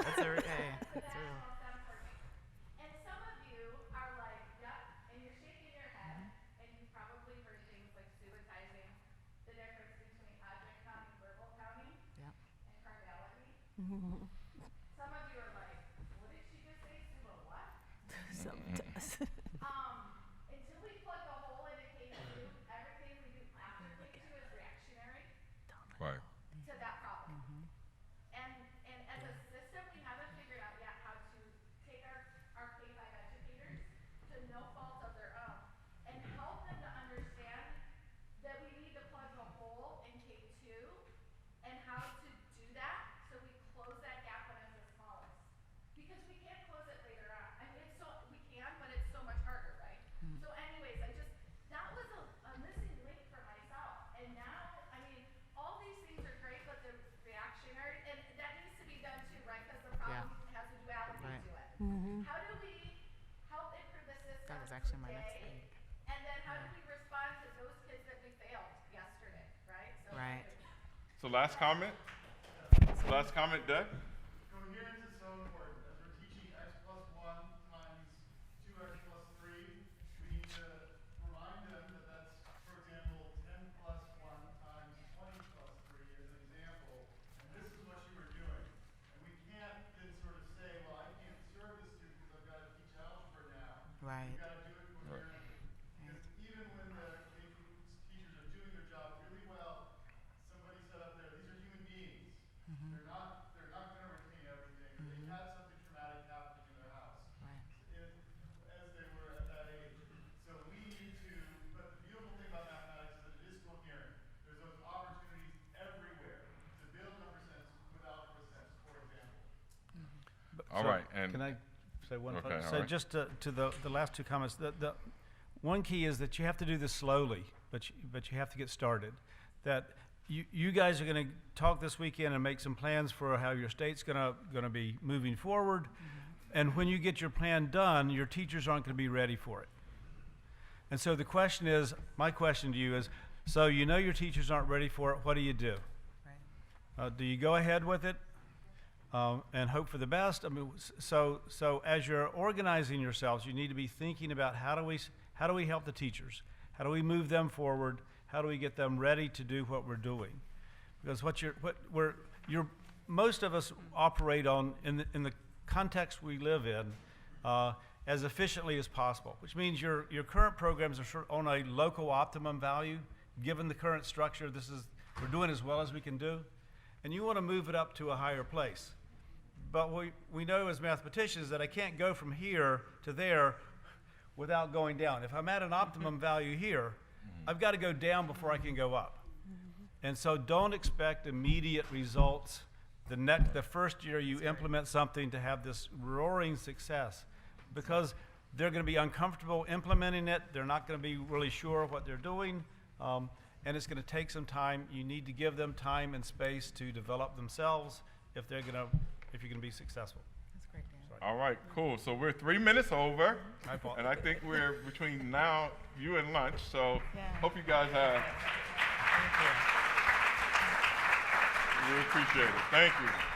That's okay. The national staff coordinator. And some of you are like, yep, and you're shaking your head, and you've probably heard things like subitizing, the difference between object counting, verbal counting, Yep. and cardality. Some of you are like, what did she just say? Suba what? Sometimes. Until we plug a hole into K2, everything we do after K2 is reactionary Right. to that problem. And as a system, we haven't figured out yet how to take our K5 educators to no fault of their own and help them to understand that we need to plug the hole in K2 and how to do that so we close that gap when it's the smallest. Because we can't close it later on. I mean, we can, but it's so much harder, right? So anyways, that was a missing link for myself. And now, I mean, all these things are great, but they're reactionary, and that needs to be done too, right? Because the problem has a duality Right. to it. How do we help improve the system That was actually my next today? thing. And then how do we respond to those kids that we failed yesterday, right? So Right. So last comment? Last comment, Doug? Coherence is so important. As we're teaching x plus 1 times 2x plus 3, we need to remind them that that's, for example, 10 plus 1 times 20 plus 3 as an example. And this is what you were doing. And we can't then sort of say, well, I can't serve this student because I've got to teach algebra now. Right. We've got to do it coherently. Because even when the teachers are doing their job really well, somebody said up there, these are human beings. They're not going to retain everything. They had something traumatic happening in their house Right. as they were at that age. So we need to, but the beautiful thing about mathematics is that it is coherent. There's those opportunities everywhere to build number sense with algebra sense, for example. All right, and Can I say one Okay, thing? all So right. just to the last two comments, the one key is that you have to do this slowly, but you have to get started. That you guys are going to talk this weekend and make some plans for how your state's going to be moving forward. And when you get your plan done, your teachers aren't going to be ready for it. And so the question is, my question to you is, so you know your teachers aren't ready for it, what do you do? Right. Do you go ahead with it and hope for the best? I mean, so as you're organizing yourselves, you need to be thinking about how do we help the teachers? How do we move them forward? How do we get them ready to do what we're doing? Because most of us operate on in the context we live in as efficiently as possible, which means your current programs are sort of on a local optimum value, given the current structure. We're doing as well as we can do, and you want to move it up to a higher place. But we know as mathematicians that I can't go from here to there without going down. If I'm at an optimum value here, I've got to go down before I can go up. And so don't expect immediate results the first year you implement something to have this roaring success, because they're going to be uncomfortable implementing it. They're not going to be really sure what they're doing, and it's going to take some time. You need to give them time and space to develop themselves if you're going to be successful. That's great, Dan. all right, cool. So we're 3 minutes over, I apologize. and I think we're between now, you and lunch. So Yeah. hope you guys have. Thank you. We appreciate it. Thank you.